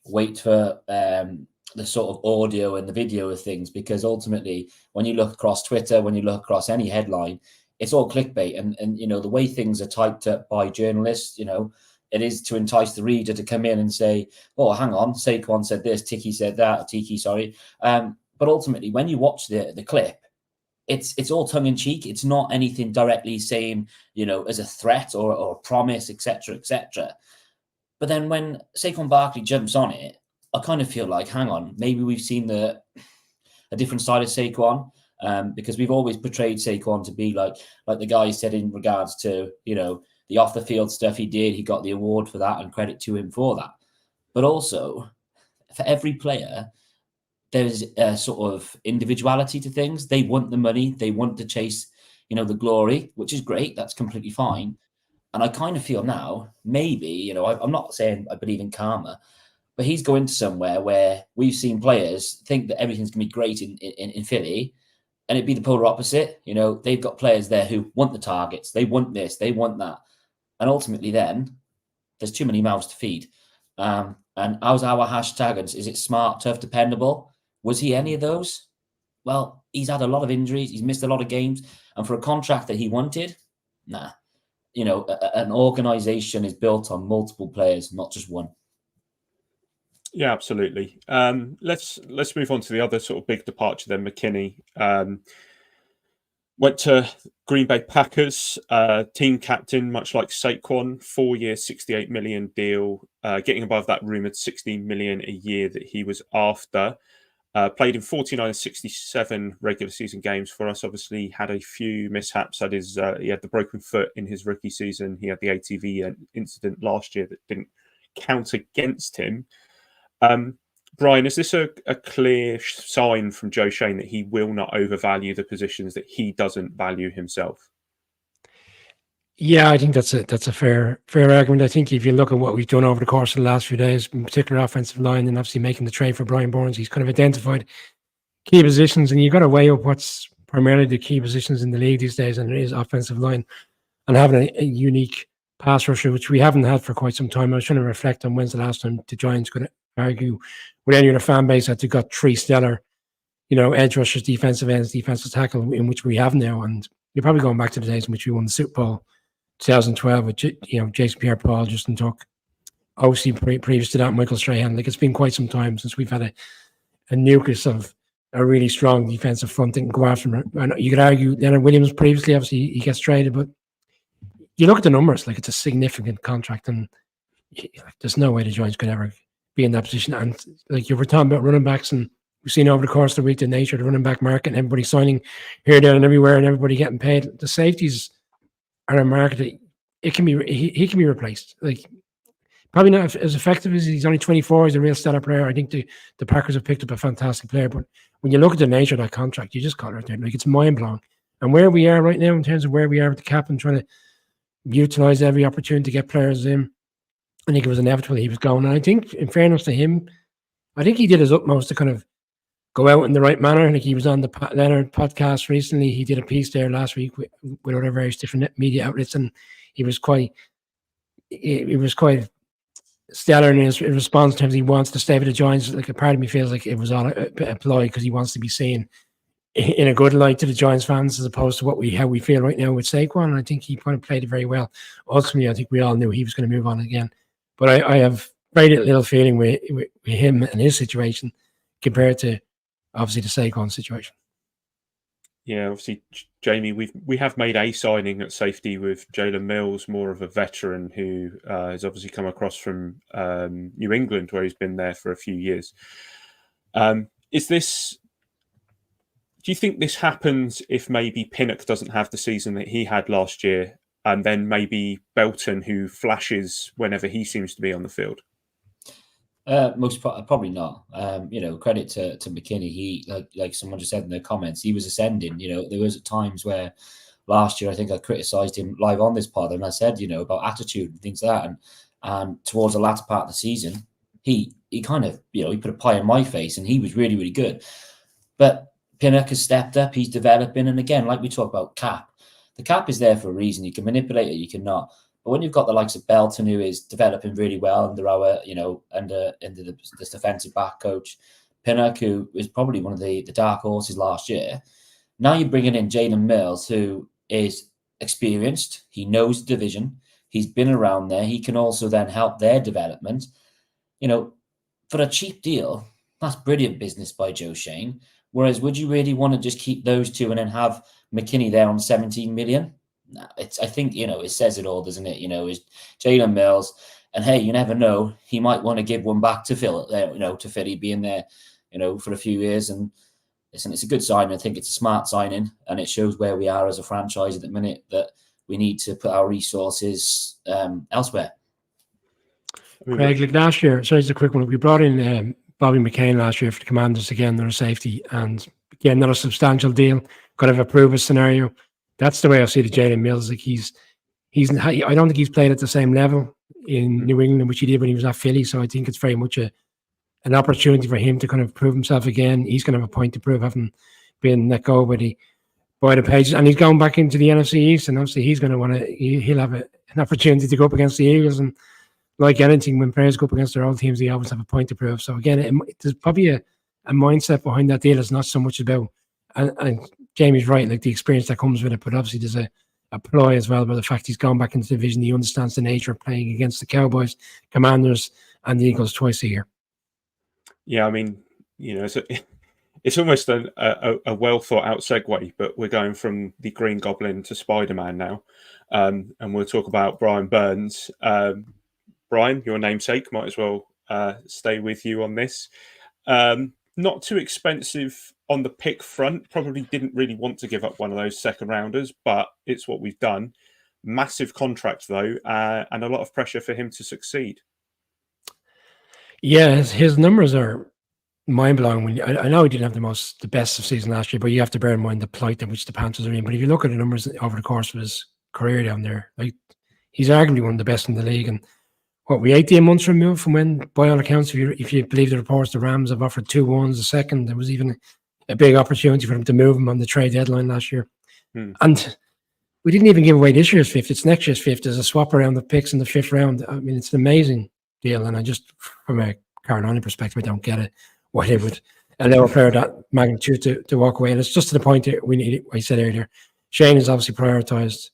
S7: wait for the sort of audio and the video of things, because ultimately, when you look across Twitter, when you look across any headline, it's all clickbait, and the way things are typed up by journalists, it is to entice the reader to come in and say, "Oh, hang on, Saquon said this, Tiki said that, Tiki, sorry." But ultimately, when you watch the clip, it's all tongue in cheek. It's not anything directly saying, as a threat or a promise, etc., etc. But then when Saquon Barkley jumps on it, I kind of feel like, hang on, maybe we've seen a different side of Saquon. Because we've always portrayed Saquon to be like the guy he said in regards to, the off the field stuff he did. He got the award for that, and credit to him for that. But also, for every player, there's a sort of individuality to things. They want the money. They want to chase, the glory, which is great. That's completely fine. And I kind of feel now, maybe, I'm not saying I believe in karma, but he's going to somewhere where we've seen players think that everything's going to be great in Philly. And it'd be the polar opposite. They've got players there who want the targets. They want this. They want that. And ultimately then, there's too many mouths to feed. And how's our hashtag? Is it smart, tough, dependable? Was he any of those? Well, he's had a lot of injuries. He's missed a lot of games. And for a contract that he wanted, nah. An organisation is built on multiple players, not just one.
S2: Yeah, absolutely. Let's move on to the other sort of big departure then. McKinney went to Green Bay Packers, team captain, much like Saquon, 4-year, $68 million deal, getting above that rumoured $16 million a year that he was after. Played in 49 and 67 regular season games for us. Obviously, had a few mishaps. That is, he had the broken foot in his rookie season. He had the ATV incident last year that didn't count against him. Brian, is this a clear sign from Joe Schoen that he will not overvalue the positions that he doesn't value himself?
S6: Yeah, I think that's a fair argument. I think if you look at what we've done over the course of the last few days, in particular offensive line, and obviously making the trade for Brian Burns, he's kind of identified key positions, and you've got to weigh up what's primarily the key positions in the league these days, and it is offensive line, and having a unique pass rusher, which we haven't had for quite some time. I was trying to reflect on when's the last time the Giants could argue with any of the fan base that they've got three stellar, edge rushers, defensive ends, defensive tackle, in which we have now. And you're probably going back to the days in which we won the Super Bowl 2012 with, Jason Pierre-Paul, Justin Tuck, obviously previous to that, Michael Strahan. Like, it's been quite some time since we've had a nucleus of a really strong defensive front that can go after him. And you could argue Leonard Williams previously, obviously he gets traded, but you look at the numbers, like, it's a significant contract, and there's no way the Giants could ever be in that position. And like you were talking about running backs, and we've seen over the course of the week the nature of the running back market, and everybody signing here, there, and everywhere, and everybody getting paid. The safeties are a market that he can be replaced. Like, probably not as effective as he's only 24. He's a real stellar player. I think the Packers have picked up a fantastic player, but when you look at the nature of that contract, you just got it right there. Like, it's mind blowing. And where we are right now in terms of where we are with the cap and trying to utilize every opportunity to get players in, I think it was inevitable he was going. And I think, in fairness to him, I think he did his utmost to kind of go out in the right manner. Like he was on the Leonard podcast recently. He did a piece there last week with other various different media outlets, and he was quite stellar in his response in terms of he wants to stay with the Giants. Like a part of me feels like it was all a ploy because he wants to be seen in a good light to the Giants fans as opposed to how we feel right now with Saquon. And I think he kind of played it very well. Ultimately, I think we all knew he was going to move on again. But I have very little feeling with him and his situation compared to obviously the Saquon situation.
S2: Yeah, obviously, Jamie, we have made a signing at safety with Jalen Mills, more of a veteran who has obviously come across from New England, where he's been there for a few years. Do you think this happens if maybe Pinnock doesn't have the season that he had last year, and then maybe Belton, who flashes whenever he seems to be on the field?
S7: Probably not. Credit to McKinney. He like someone just said in the comments, he was ascending. There was times where last year I think I criticised him live on this pod, and I said about attitude and things like that. And towards the latter part of the season, he kind of he put a pie in my face, and he was really, really good. But Pinnock has stepped up. He's developing, and again, like we talk about cap, the cap is there for a reason. You can manipulate it, you cannot. But when you've got the likes of Belton, who is developing really well under this defensive back coach, Pinnock, who is probably one of the dark horses last year, now you're bringing in Jalen Mills, who is experienced. He knows the division. He's been around there. He can also then help their development. For a cheap deal, that's brilliant business by Joe Schoen. Whereas, would you really want to just keep those two and then have McKinney there on 17 million? No, I think, it says it all, doesn't it? Is Jalen Mills, and hey, you never know, he might want to give one back to Phil, to Philly being there, for a few years. And listen, it's a good sign. I think it's a smart signing, and it shows where we are as a franchise at the minute, that we need to put our resources elsewhere.
S6: Craig, like last year, sorry, it's a quick one. We brought in Bobby McCain last year for the Commanders again, another safety, and again, not a substantial deal, kind of a prove scenario. That's the way I see the Jalen Mills. Like I don't think he's played at the same level in New England, which he did when he was at Philly. So I think it's very much an opportunity for him to kind of prove himself again. He's going to have a point to prove, having been let go by the Pages, and he's going back into the NFC East, and obviously he's going to he'll have an opportunity to go up against the Eagles. And like anything, when players go up against their old teams, they always have a point to prove. So again, there's probably a mindset behind that deal. It's not so much about, and Jamie's right, like the experience that comes with it, but obviously there's a ploy as well by the fact he's gone back into the division. He understands the nature of playing against the Cowboys, Commanders, and the Eagles twice a year. Yeah,
S2: I mean, it's almost a well thought out segue, but we're going from the Green Goblin to Spider-Man now, and we'll talk about Brian Burns. Brian, your namesake, might as well stay with you on this. Not too expensive on the pick front. Probably didn't really want to give up one of those second rounders, but it's what we've done. Massive contract though, and a lot of pressure for him to succeed.
S6: Yeah, his numbers are mind-blowing. I know he didn't have the best of season last year, but you have to bear in mind the plight in which the Panthers are in. But if you look at the numbers over the course of his career down there, like he's arguably one of the best in the league. And we 18 months removed from when, by all accounts, if you believe the reports, the Rams have offered 2-1s a second. There was even a big opportunity for them to move him on the trade deadline last year. And we didn't even give away this year's fifth. It's next year's fifth. There's a swap around the picks in the fifth round. I mean, it's an amazing deal. And I just, from a Carolina perspective, I don't get it. Why they would allow a player that magnitude to walk away. And it's just to the point that we need it. I said earlier, Shane has obviously prioritized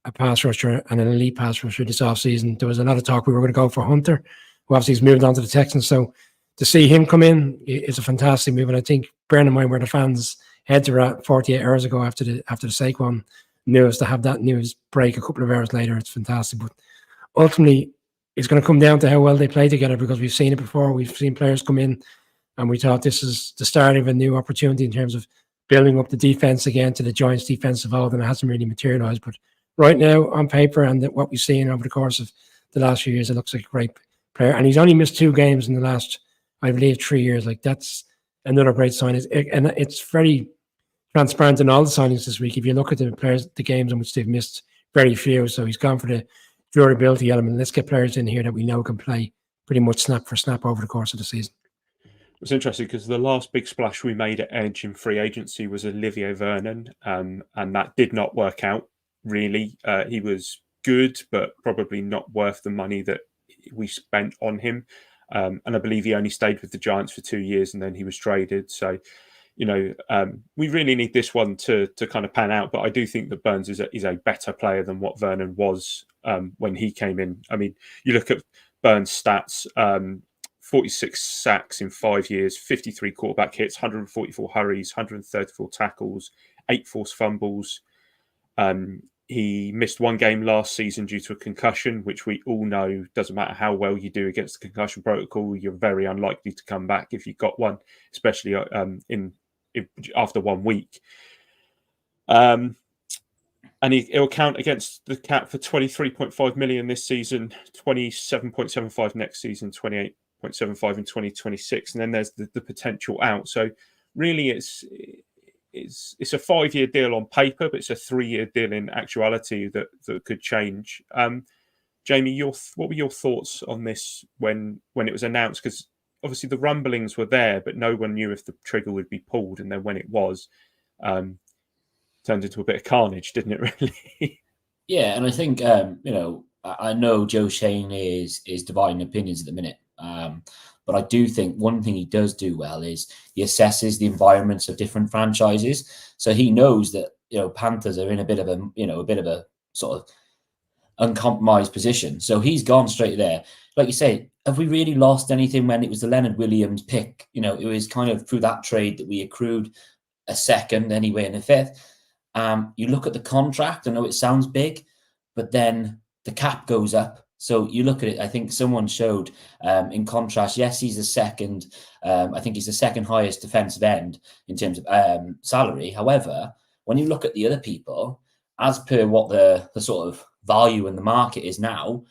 S6: a pass rusher and an elite pass rusher this offseason. There was a lot of talk we were going to go for Hunter, who obviously has moved on to the Texans. So to see him come in is a fantastic move. And I think, bearing in mind where the fans' heads were at 48 hours ago after the Saquon news, to have that news break a couple of hours later, it's fantastic. But ultimately, it's going to come down to how well they play together, because we've seen it before. We've seen players come in, and we thought this is the start of a new opportunity in terms of building up the defense again to the Giants' defensive hold, and it hasn't really materialized. But right now, on paper, and what we've seen over the course of the last few years, it looks like a great player. And he's only missed 2 games in the last, I believe, 3 years. Like, that's another great sign. And it's very transparent in all the signings this week. If you look at the games in which they've missed, very few. So he's gone for the durability element. Let's get players in here that we know can play pretty much snap for snap over the course of the season.
S2: It's interesting because the last big splash we made at Edge in free agency was Olivier Vernon, and that did not work out, really. He was good, but probably not worth the money that we spent on him. And I believe he only stayed with the Giants for 2 years and then he was traded. So, we really need this one to kind of pan out. But I do think that Burns is a better player than what Vernon was when he came in. I mean, you look at Burns' stats, 46 sacks in 5 years, 53 quarterback hits, 144 hurries, 134 tackles, 8 forced fumbles. He missed one game last season due to a concussion, which we all know doesn't matter how well you do against the concussion protocol, you're very unlikely to come back if you've got one, especially after 1 week. And he'll count against the cap for 23.5 million this season, 27.75 next season, 28.75 in 2026, and then there's the potential out. So really, it's a 5-year deal on paper, but it's a 3-year deal in actuality that could change. Jamie, what were your thoughts on this when it was announced? Because obviously the rumblings were there, but no one knew if the trigger would be pulled, and then when it was, turned into a bit of carnage, didn't it? Really?
S7: Yeah, and I think I know Joe Shane is dividing opinions at the minute. But I do think one thing he does do well is he assesses the environments of different franchises. So he knows that Panthers are in a bit of a sort of uncompromised position. So he's gone straight there. Like you say, have we really lost anything when it was the Leonard Williams pick? It was kind of through that trade that we accrued a second anyway and a fifth. You look at the contract. I know it sounds big, but then the cap goes up. So you look at it, I think someone showed in contrast, yes, he's the second, I think he's the second highest defensive end in terms of salary. However, when you look at the other people, as per what the sort of value in the market is now,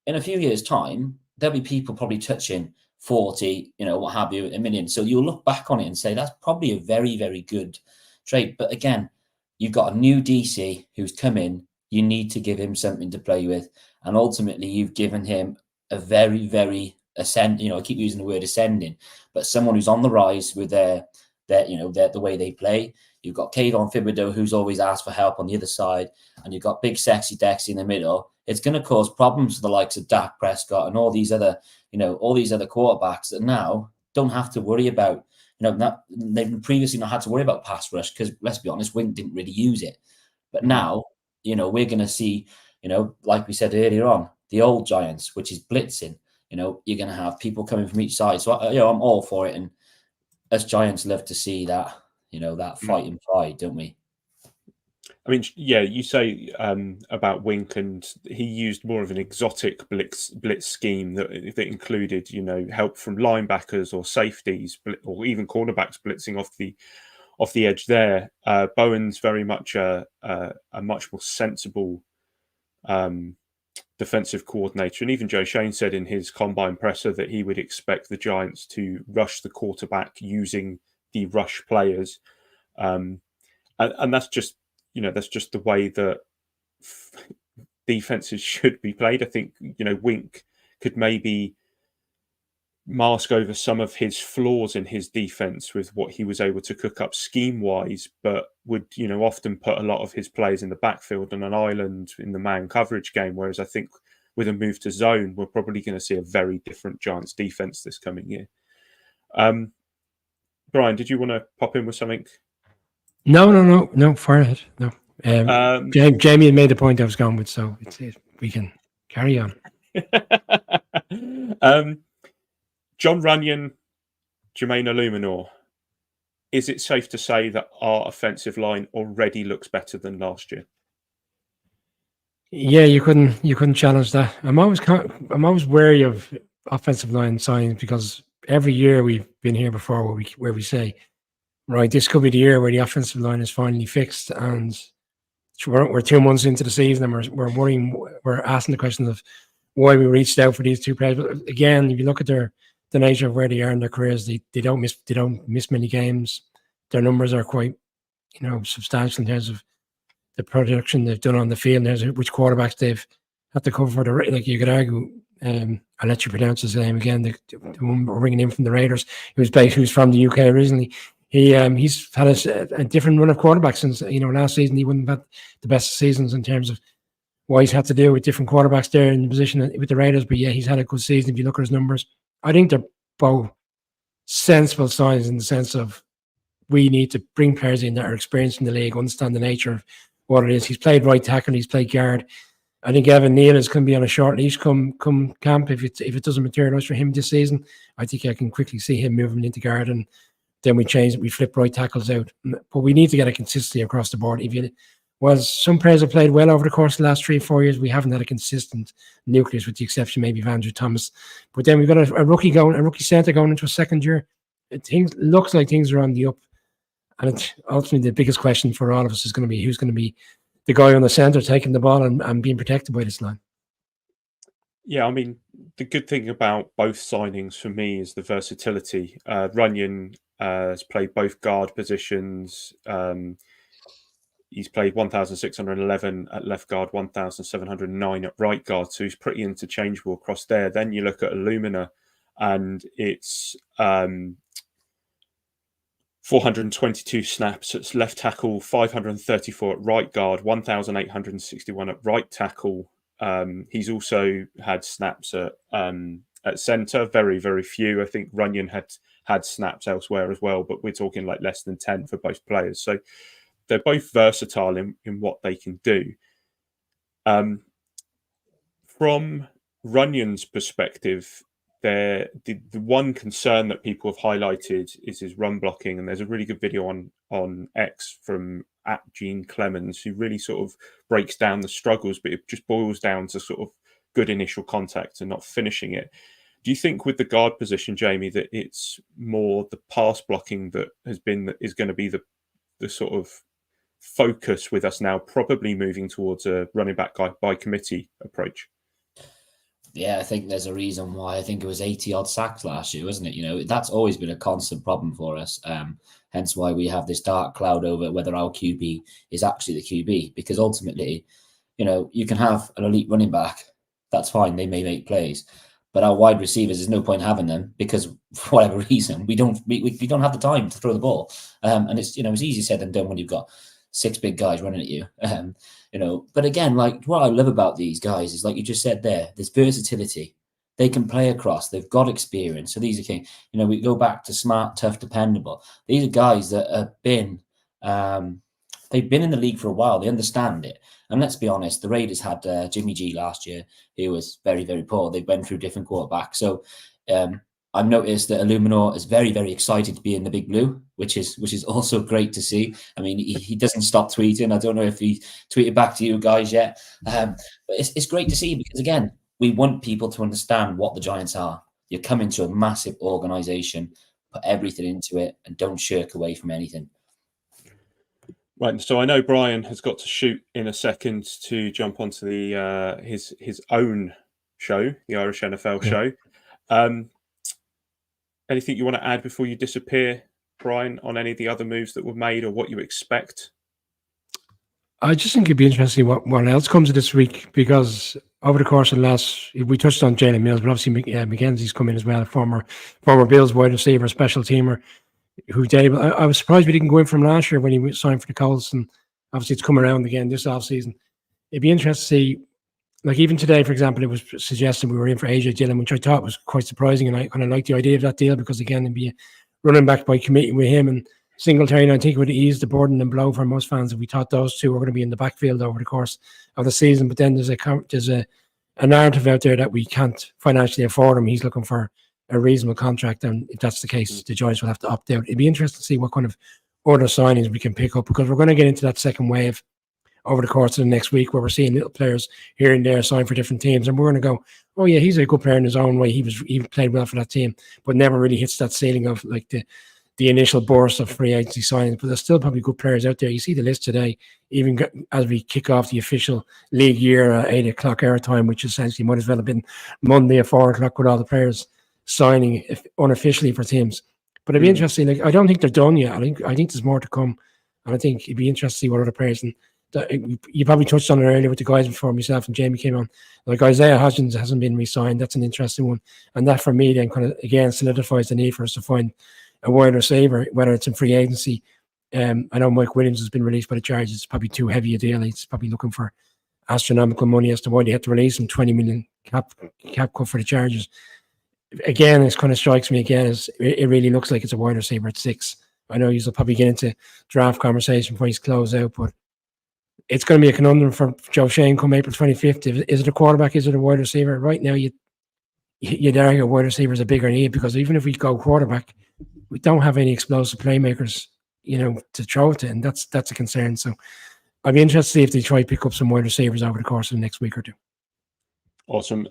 S7: in a few years' time, there'll be people probably touching 40, what have you, a million. So you'll look back on it and say, that's probably a very, very good trade. But again, you've got a new DC who's come in. You need to give him something to play with. And ultimately, you've given him a very, very I keep using the word ascending, but someone who's on the rise with the way they play. You've got Kayvon Thibodeau, who's always asked for help on the other side, and you've got big sexy Dexy in the middle. It's going to cause problems for the likes of Dak Prescott and all these other quarterbacks that now don't have to worry about. They've previously not had to worry about pass rush because, let's be honest, Wink didn't really use it. But now, we're going to see, like we said earlier on, the old Giants, which is blitzing. You're going to have people coming from each side. So, I'm all for it. And us Giants love to see that, that fight and pride, don't we?
S2: I mean, yeah, you say about Wink, and he used more of an exotic blitz scheme that included, help from linebackers or safeties or even cornerbacks blitzing off the edge there. Bowen's very much a much more sensible defensive coordinator. And even Joe Shane said in his combine presser that he would expect the Giants to rush the quarterback using the rush players. And that's just, that's just the way that defenses should be played. I think, Wink could maybe mask over some of his flaws in his defense with what he was able to cook up scheme-wise, but would, often put a lot of his players in the backfield on an island in the man coverage game. Whereas I think with a move to zone, we're probably going to see a very different Giants defense this coming year. Brian, did you want to pop in with something?
S6: No, far ahead. No. Jamie had made the point I was going with, so we can carry on.
S2: John Runyon, Jermaine Illuminor. Is it safe to say that our offensive line already looks better than last year?
S6: Yeah, you couldn't challenge that. I'm always wary of offensive line signings because every year we've been here before where we say, right, this could be the year where the offensive line is finally fixed, and we're 2 months into the season and we're worrying, we're asking the question of why we reached out for these two players. But again, if you look at the nature of where they are in their careers, they don't miss many games. Their numbers are quite, substantial in terms of the production they've done on the field, in terms of which quarterbacks they've had to cover for. Like you could argue, I'll let you pronounce his name again. The one we're bringing in from the Raiders, who's from the UK originally. He's had a different run of quarterbacks since last season. He wouldn't have had the best seasons in terms of what he's had to do with different quarterbacks there in the position with the Raiders. But yeah, he's had a good season if you look at his numbers. I think they're both sensible signs in the sense of we need to bring players in that are experienced in the league, understand the nature of what it is. He's played right tackle, he's played guard. I think Evan Neal is going to be on a short leash come camp if it doesn't materialise for him this season. I think I can quickly see him moving into guard, and then we flip right tackles out. But we need to get a consistency across the board. Some players have played well over the course of the last 3 or 4 years. We haven't had a consistent nucleus, with the exception maybe of Andrew Thomas. But then we've got a rookie centre going into a second year. It looks like things are on the up. And ultimately the biggest question for all of us is going to be who's going to be the guy on the centre taking the ball and being protected by this line.
S2: Yeah, I mean, the good thing about both signings for me is the versatility. Runyon has played both guard positions. He's played 1,611 at left guard, 1,709 at right guard, so he's pretty interchangeable across there. Then you look at Illumina, and it's 422 snaps at left tackle, 534 at right guard, 1,861 at right tackle. He's also had snaps at centre, very, very few. I think Runyon had snaps elsewhere as well, but we're talking like less than 10 for both players. So they're both versatile in what they can do. From Runyon's perspective, the one concern that people have highlighted is his run blocking, and there's a really good video on X from @Gene Clemens who really sort of breaks down the struggles, but it just boils down to sort of good initial contact and not finishing it. Do you think with the guard position, Jamie, that it's more the pass blocking that is going to be the sort of focus with us now, probably moving towards a running back by committee approach?
S7: Yeah, I think there's a reason why. I think it was 80 odd sacks last year, wasn't it? That's always been a constant problem for us. Hence why we have this dark cloud over whether our QB is actually the QB, because ultimately, you can have an elite running back. That's fine. They may make plays, but our wide receivers, there's no point having them because for whatever reason, we don't have the time to throw the ball. And it's easier said than done when you've got 6 big guys running at you. But again, like what I love about these guys is, like you just said there's versatility. They can play across. They've got experience. So these are, we go back to smart, tough, dependable. These are guys that have been, they've been in the league for a while. They understand it. And let's be honest, the Raiders had Jimmy G last year, who was very, very poor. They went through different quarterbacks. So I've noticed that Illuminor is very, very excited to be in the Big Blue, which is also great to see. I mean, he doesn't stop tweeting. I don't know if he tweeted back to you guys yet, but it's great to see because, again, we want people to understand what the Giants are. You're coming to a massive organisation, put everything into it, and don't shirk away from anything.
S2: Right, so I know Brian has got to shoot in a second to jump onto the his own show, the Irish NFL show. Anything you want to add before you disappear, Brian, on any of the other moves that were made or what you expect?
S6: I just think it'd be interesting what else comes this week, because over the course of the last, we touched on Jalen Mills, but obviously McKenzie's come in as well, former Bills wide receiver, special teamer, I was surprised we didn't go in from last year when he signed for the Colts, and obviously it's come around again this offseason. It'd be interesting to see, like even today, for example, it was suggested we were in for AJ Dillon, which I thought was quite surprising, and I kind of liked the idea of that deal because, again, it'd be a running back by committee with him and Singletary, and I think it would ease the burden and blow for most fans if we thought those two were going to be in the backfield over the course of the season. But then there's a narrative out there that we can't financially afford him. He's looking for a reasonable contract, and if that's the case, the Giants will have to opt out. It'd be interesting to see what kind of other signings we can pick up, because we're going to get into that second wave over the course of the next week where we're seeing little players here and there sign for different teams, and we're going to go, oh yeah, he's a good player in his own way. He played well for that team, but never really hits that ceiling of like the initial burst of free agency signings. But there's still probably good players out there. You see the list today, even as we kick off the official league year at 8 o'clock our time, which essentially might as well have been Monday at 4 o'clock with all the players signing unofficially for teams. But it'd be interesting. Like, I don't think they're done yet. I think there's more to come, and I think it'd be interesting to see what other players. And You probably touched on it earlier with the guys before myself and Jamie came on. Like Isaiah Hodgins hasn't been re-signed. That's an interesting one. And that for me then kind of, again, solidifies the need for us to find a wide receiver, whether it's in free agency. I know Mike Williams has been released by the Chargers. It's probably too heavy a deal. He's probably looking for astronomical money as to why they had to release him, 20 million cap cut for the Chargers. Again, it kind of strikes me again as it really looks like it's a wide receiver at 6. I know you'll probably get into draft conversation before he's closed out, but it's going to be a conundrum for Joe Shane come April 25th. Is it a quarterback? Is it a wide receiver? Right now, you'd argue a wide receiver is a bigger need, because even if we go quarterback, we don't have any explosive playmakers, to throw it to, and that's a concern. So I'd be interested to see if they try to pick up some wide receivers over the course of the next week or two.
S2: Awesome.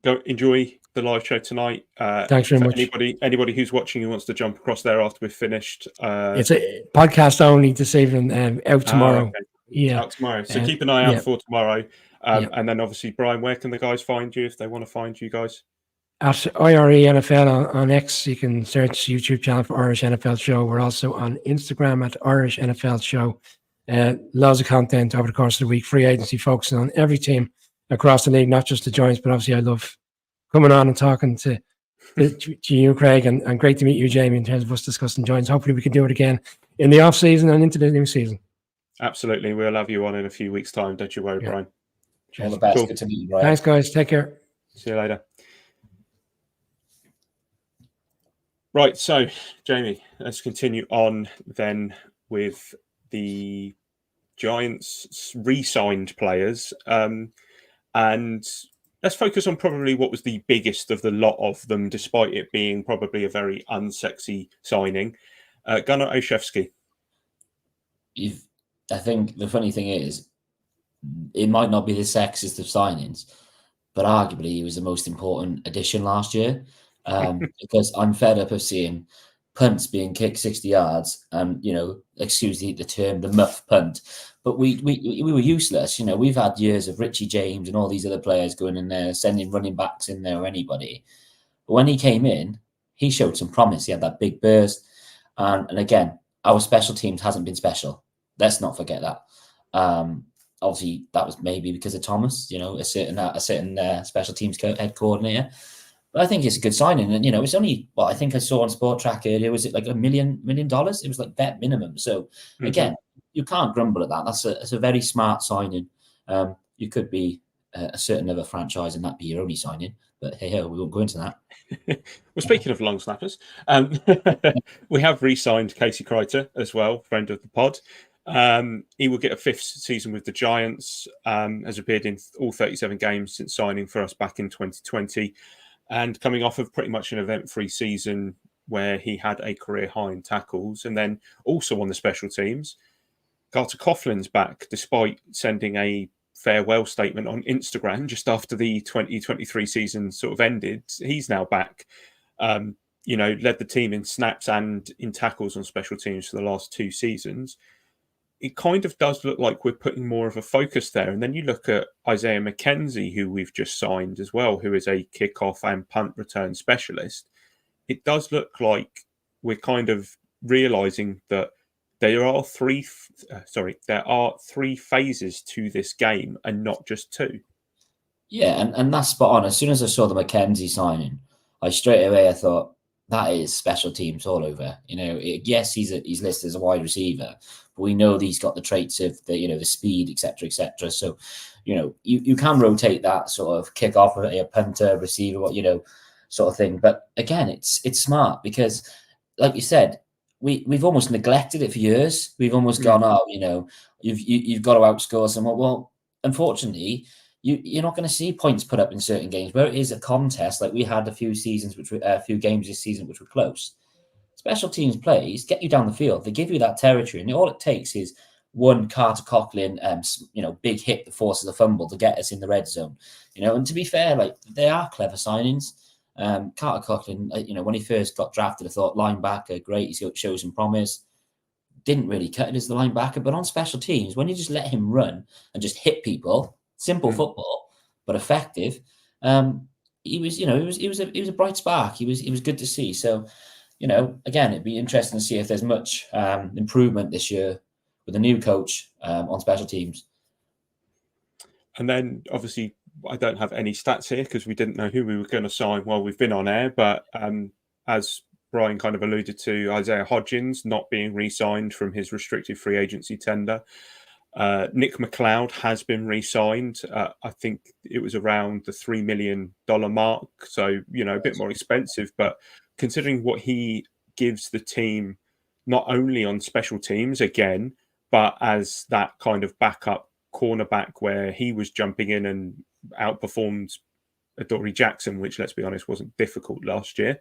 S2: Go enjoy the live show tonight.
S6: Thanks very much.
S2: Anybody who's watching who wants to jump across there after we've finished,
S6: it's a podcast only this evening, out tomorrow.
S2: Okay.
S6: Yeah,
S2: out tomorrow. So keep an eye out for tomorrow.
S6: Yeah.
S2: And then obviously, Brian, where can the guys find you if they want to find you guys?
S6: At IRE NFL on X, you can search YouTube channel for Irish NFL Show. We're also on Instagram at Irish NFL Show. Loads of content over the course of the week. Free agency focusing on every team across the league, not just the Giants, but obviously I love coming on and talking to you, Craig, and great to meet you, Jamie, in terms of us discussing Giants. Hopefully we can do it again in the off season and into the new season.
S2: Absolutely. We'll have you on in a few weeks' time. Don't you worry, Brian.
S7: All the best.
S2: Cool.
S7: Good to meet you, Brian.
S6: Thanks, guys. Take care.
S2: See you later. Right. So, Jamie, let's continue on then with the Giants re-signed players. And let's focus on probably what was the biggest of the lot of them, despite it being probably a very unsexy signing. Gunnar Olszewski.
S7: I think the funny thing is, it might not be the sexiest of signings, but arguably he was the most important addition last year. Because I'm fed up of seeing punts being kicked 60 yards and, excuse the term, the muff punt. But we were useless. We've had years of Richie James and all these other players going in there, sending running backs in there or anybody. But when he came in, he showed some promise. He had that big burst. And again, our special teams hasn't been special. Let's not forget that. Obviously, that was maybe because of Thomas, a certain special teams head coordinator. But I think it's a good signing. And, it's only, I think I saw on Sport Track earlier, was it like $1 million? It was like bet minimum. So, again, you can't grumble at that. That's a very smart signing. You could be a certain other franchise and that be your only signing. But hey, we won't go into that.
S2: Well, speaking of long snappers, we have re-signed Casey Kreiter as well, friend of the pod. He will get a 5th season with the Giants, has appeared in all 37 games since signing for us back in 2020, and coming off of pretty much an event-free season where he had a career high in tackles, and then also on the special teams. Carter Coughlin's back, despite sending a farewell statement on Instagram just after the 2023 season sort of ended. He's now back. Led the team in snaps and in tackles on special teams for the last 2 seasons. It kind of does look like we're putting more of a focus there. And then you look at Isaiah McKenzie, who we've just signed as well, who is a kickoff and punt return specialist. It does look like we're kind of realizing that there are 3 phases to this game and not just 2.
S7: Yeah, and that's spot on. As soon as I saw the McKenzie signing, I straight away thought that is special teams all over. Yes, he's listed as a wide receiver, but we know that he's got the traits of the speed, etc., etc. So, you can rotate that sort of kick off a punter, receiver, sort of thing. But again, it's smart because, like you said, we've almost neglected it for years. We've almost gone, you've got to outscore someone. Well, unfortunately, you're not going to see points put up in certain games where it is a contest. Like we had a few games this season which were close. Special teams plays get you down the field. They give you that territory, and all it takes is one Carter Coughlin, big hit that forces a fumble to get us in the red zone. And to be fair, like they are clever signings. Carter Coughlin, when he first got drafted, I thought linebacker, great. He's got shows some promise. Didn't really cut it as the linebacker, but on special teams, when you just let him run and just hit people, simple football, but effective. He was a bright spark. He was good to see. So, again, it'd be interesting to see if there's much improvement this year with a new coach on special teams.
S2: And then obviously I don't have any stats here because we didn't know who we were going to sign while we've been on air. But as Brian kind of alluded to, Isaiah Hodgins not being re-signed from his restricted free agency tender. Nick McLeod has been re-signed. I think it was around the $3 million mark. So, a bit more expensive. But considering what he gives the team, not only on special teams again, but as that kind of backup cornerback where he was jumping in and outperformed Adoree Jackson, which, let's be honest, wasn't difficult last year.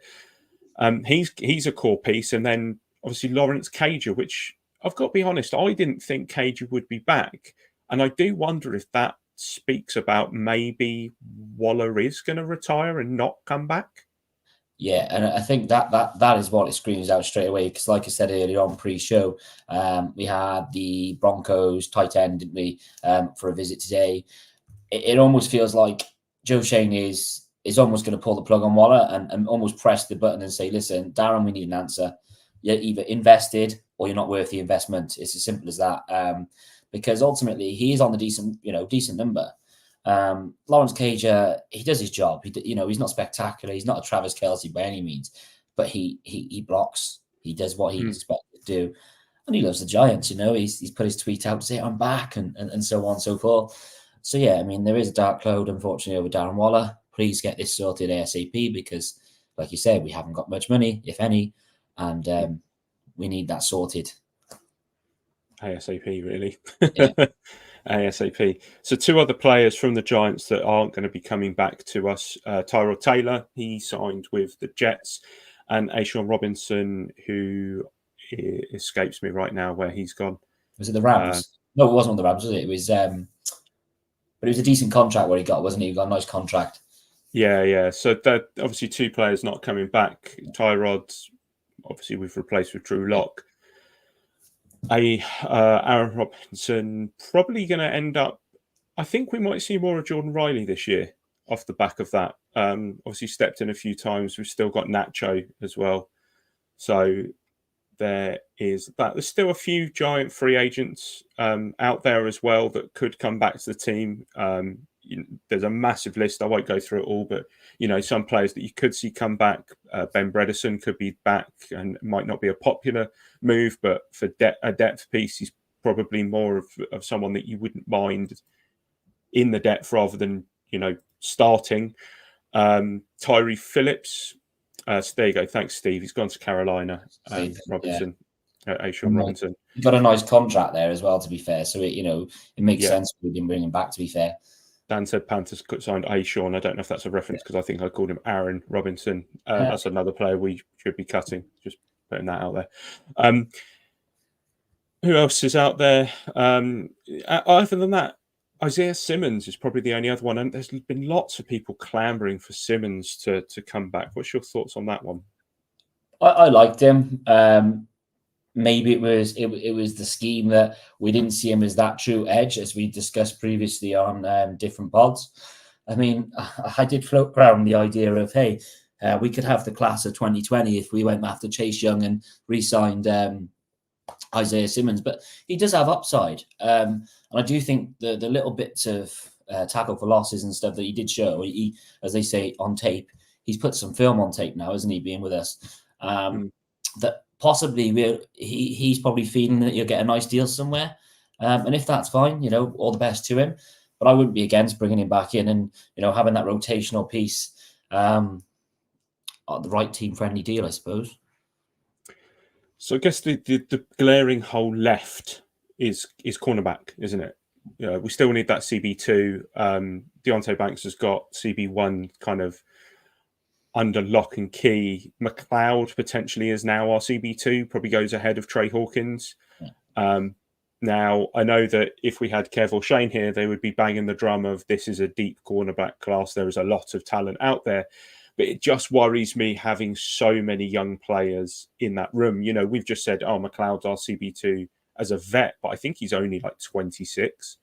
S2: He's a core piece. And then obviously Lawrence Cager, which I've got to be honest, I didn't think Cager would be back. And I do wonder if that speaks about maybe Waller is going to retire and not come back.
S7: Yeah, and I think that is what it screams out straight away. Because, like I said earlier on pre-show, we had the Broncos tight end, didn't we, for a visit today. It almost feels like Joe Shane is almost going to pull the plug on Waller and almost press the button and say, "Listen, Darren, we need an answer. You're either invested or you're not worth the investment." It's as simple as that. Because ultimately, he is on the decent number. Lawrence Cager, he does his job. He's not spectacular. He's not a Travis Kelce by any means, but he blocks. He does what he's expected to do, and he loves the Giants. He's put his tweet out to say I'm back and so on and so forth. So yeah, I mean there is a dark cloud unfortunately over Darren Waller. Please get this sorted ASAP because, like you said, we haven't got much money, if any, and we need that sorted.
S2: ASAP, really.
S7: Yeah.
S2: ASAP. So 2 other players from the Giants that aren't going to be coming back to us. Tyrod Taylor, he signed with the Jets, and Ashawn Robinson, who escapes me right now where he's gone.
S7: Was it the Rams? No, it wasn't on the Rams, was it? It was, but it was a decent contract what he got, wasn't he? He got a nice contract.
S2: Yeah. So that obviously 2 players not coming back. Tyrod, obviously we've replaced with Drew Lock. Aaron Robinson probably going to end up. I think we might see more of Jordan Riley this year off the back of that. Obviously stepped in a few times. We've still got Nacho as well. So there is that. There's still a few Giant free agents out there as well that could come back to the team. There's a massive list. I won't go through it all, but some players that you could see come back. Ben Bredesen could be back, and might not be a popular move, but for a depth piece, he's probably more of someone that you wouldn't mind in the depth rather than starting. Tyree Phillips. So there you go. Thanks, Steve. He's gone to Carolina. Robinson, Ashawn Robinson.
S7: He got a nice contract there as well. To be fair, so it makes sense we didn't bring him back. To be fair. Dan
S2: said Panthers signed Ashawn. I don't know if that's a reference because I think I called him Aaron Robinson. That's another player we should be cutting. Just putting that out there. Who else is out there? Other than that, Isaiah Simmons is probably the only other one. And there's been lots of people clamoring for Simmons to come back. What's your thoughts on that one?
S7: I liked him. Maybe it was the scheme that we didn't see him as that true edge, as we discussed previously on different pods. I mean, I did float around the idea of, hey, we could have the class of 2020 if we went after Chase Young and re-signed Isaiah Simmons. But he does have upside. And I do think the little bits of tackle for losses and stuff that he did show, he, as they say on tape, he's put some film on tape now, isn't he, being with us? That possibly he's probably feeling that you'll get a nice deal somewhere. And if that's fine, all the best to him. But I wouldn't be against bringing him back in and, having that rotational piece, the right team-friendly deal, I suppose.
S2: So I guess the glaring hole left is cornerback, isn't it? We still need that CB2. Deontay Banks has got CB1 kind of under lock and key. McLeod potentially is now our CB2, probably goes ahead of Trey Hawkins. Yeah. Now, I know that if we had Kev or Shane here, they would be banging the drum of this is a deep cornerback class. There is a lot of talent out there. But it just worries me having so many young players in that room. We've just said, McLeod's our CB2 as a vet, but I think he's only like 26.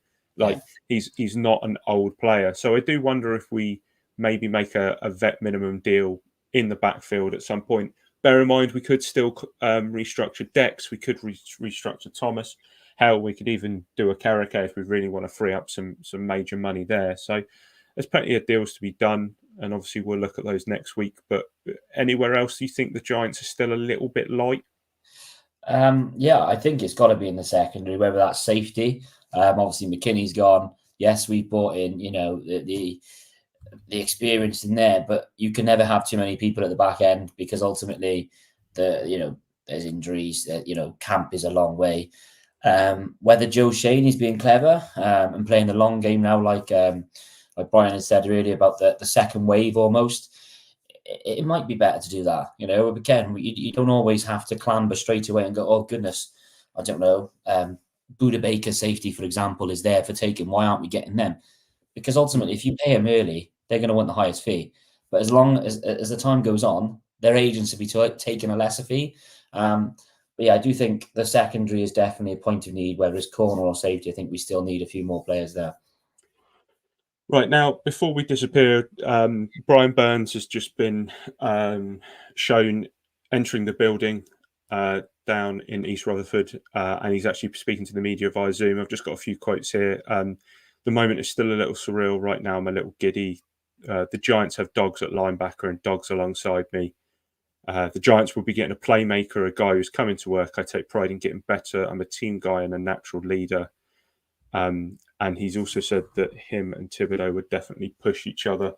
S2: He's not an old player. So I do wonder if we maybe make a vet minimum deal in the backfield at some point. Bear in mind, we could still restructure Dex. We could restructure Thomas. Hell, we could even do a Carrick if we really want to free up some major money there. So there's plenty of deals to be done, and obviously we'll look at those next week. But anywhere else, do you think the Giants are still a little bit light?
S7: Yeah, I think it's got to be in the secondary, whether that's safety. Obviously, McKinney's gone. Yes, we brought in, the experience in there, but you can never have too many people at the back end because ultimately, there's injuries. Camp is a long way. Whether Joe Shane is being clever and playing the long game now, like Brian had said earlier about the second wave almost. It might be better to do that. Again, you don't always have to clamber straight away and go, oh, goodness, I don't know. Buda Baker safety, for example, is there for taking. Why aren't we getting them? Because ultimately, if you pay them early, they're going to want the highest fee. But as long as the time goes on, their agents will be taking a lesser fee. But yeah, I do think the secondary is definitely a point of need, whether it's corner or safety. I think we still need a few more players there.
S2: Right, now, before we disappear, Brian Burns has just been shown entering the building down in East Rutherford, and he's actually speaking to the media via Zoom. I've just got a few quotes here. The moment is still a little surreal right now. I'm a little giddy. The Giants have dogs at linebacker and dogs alongside me. The Giants will be getting a playmaker, a guy who's coming to work. I take pride in getting better. I'm a team guy and a natural leader. And he's also said that him and Thibodeau would definitely push each other.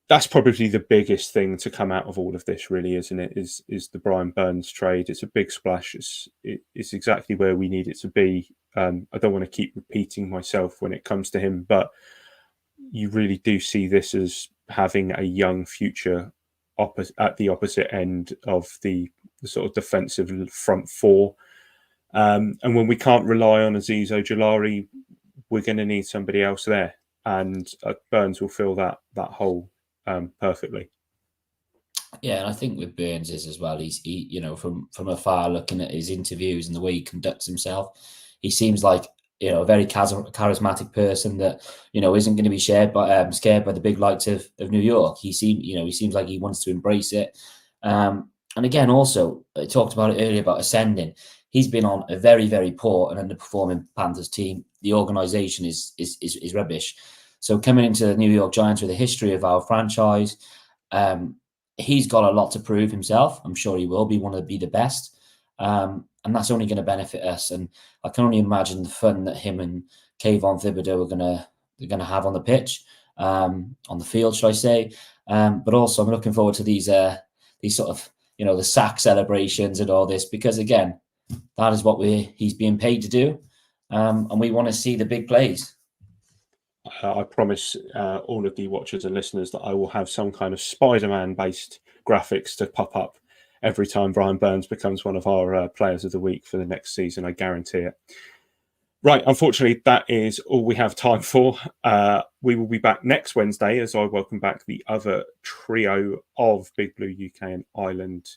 S2: That's probably the biggest thing to come out of all of this, really, isn't it? Is the Brian Burns trade? It's a big splash. It's exactly where we need it to be. I don't want to keep repeating myself when it comes to him, but you really do see this as having a young future at the opposite end of the sort of defensive front four. And when we can't rely on Azeez Ojulari, we're going to need somebody else there, and Burns will fill that hole perfectly.
S7: Yeah, and I think with Burns is as well. He's from afar looking at his interviews and the way he conducts himself, he seems like a very charismatic person that isn't going to be scared by the big lights of New York. He seems like he wants to embrace it. And again, also I talked about it earlier about ascending. He's been on a very, very poor and underperforming Panthers team. The organization is rubbish. So coming into the New York Giants with a history of our franchise, he's got a lot to prove himself. I'm sure he will be the best. And that's only going to benefit us. And I can only imagine the fun that him and Kayvon Thibodeau are gonna have on the pitch, on the field, should I say? But also, I'm looking forward to these sort of the sack celebrations and all this, because again, that is what he's being paid to do, and we want to see the big plays.
S2: I promise all of the watchers and listeners that I will have some kind of Spider-Man based graphics to pop up every time Brian Burns becomes one of our players of the week for the next season. I guarantee it. Right, unfortunately, that is all we have time for. We will be back next Wednesday as I welcome back the other trio of Big Blue UK and Ireland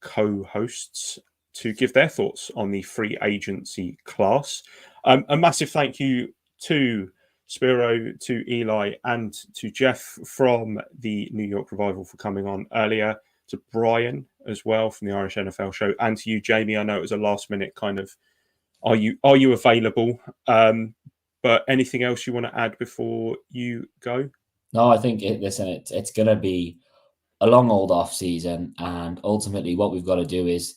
S2: co-hosts to give their thoughts on the free agency class. A massive thank you to Spiro, to Eli, and to Jeff from the New York Revival for coming on earlier, to Brian as well from the Irish NFL show, and to you, Jamie. I know it was a last minute kind of, are you available? But anything else you want to add before you go?
S7: No, I think it's going to be a long old off season, and ultimately what we've got to do is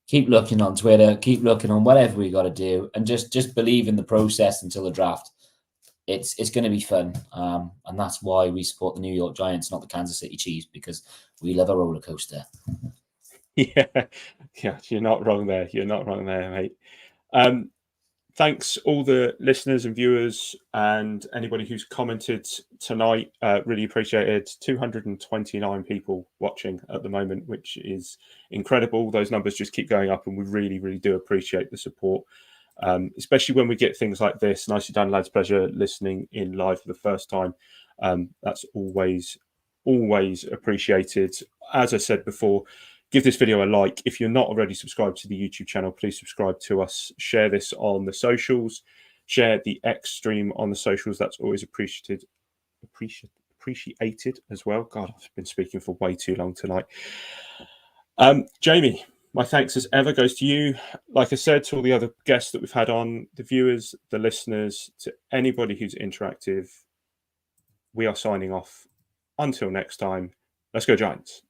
S7: keep looking on Twitter, keep looking on whatever we got to do, and just believe in the process until the draft. It's going to be fun, and that's why we support the New York Giants, not the Kansas City Chiefs, because we love a roller coaster.
S2: Yeah, you're not wrong there. You're not wrong there, mate. Thanks all the listeners and viewers and anybody who's commented tonight. Really appreciate it. 229 people watching at the moment, which is incredible. Those numbers just keep going up, and we really, really do appreciate the support, especially when we get things like this. Nicely done, lads. Pleasure listening in live for the first time. That's always appreciated. As I said before, give this video a like. If you're not already subscribed to the YouTube channel, please subscribe to us. Share this on the socials. Share the X stream on the socials. That's always appreciated as well. God, I've been speaking for way too long tonight. Jamie, My thanks as ever goes to you. Like I said, to all the other guests that we've had on, the viewers, the listeners, to anybody who's interactive. We are signing off. Until next time, let's go Giants.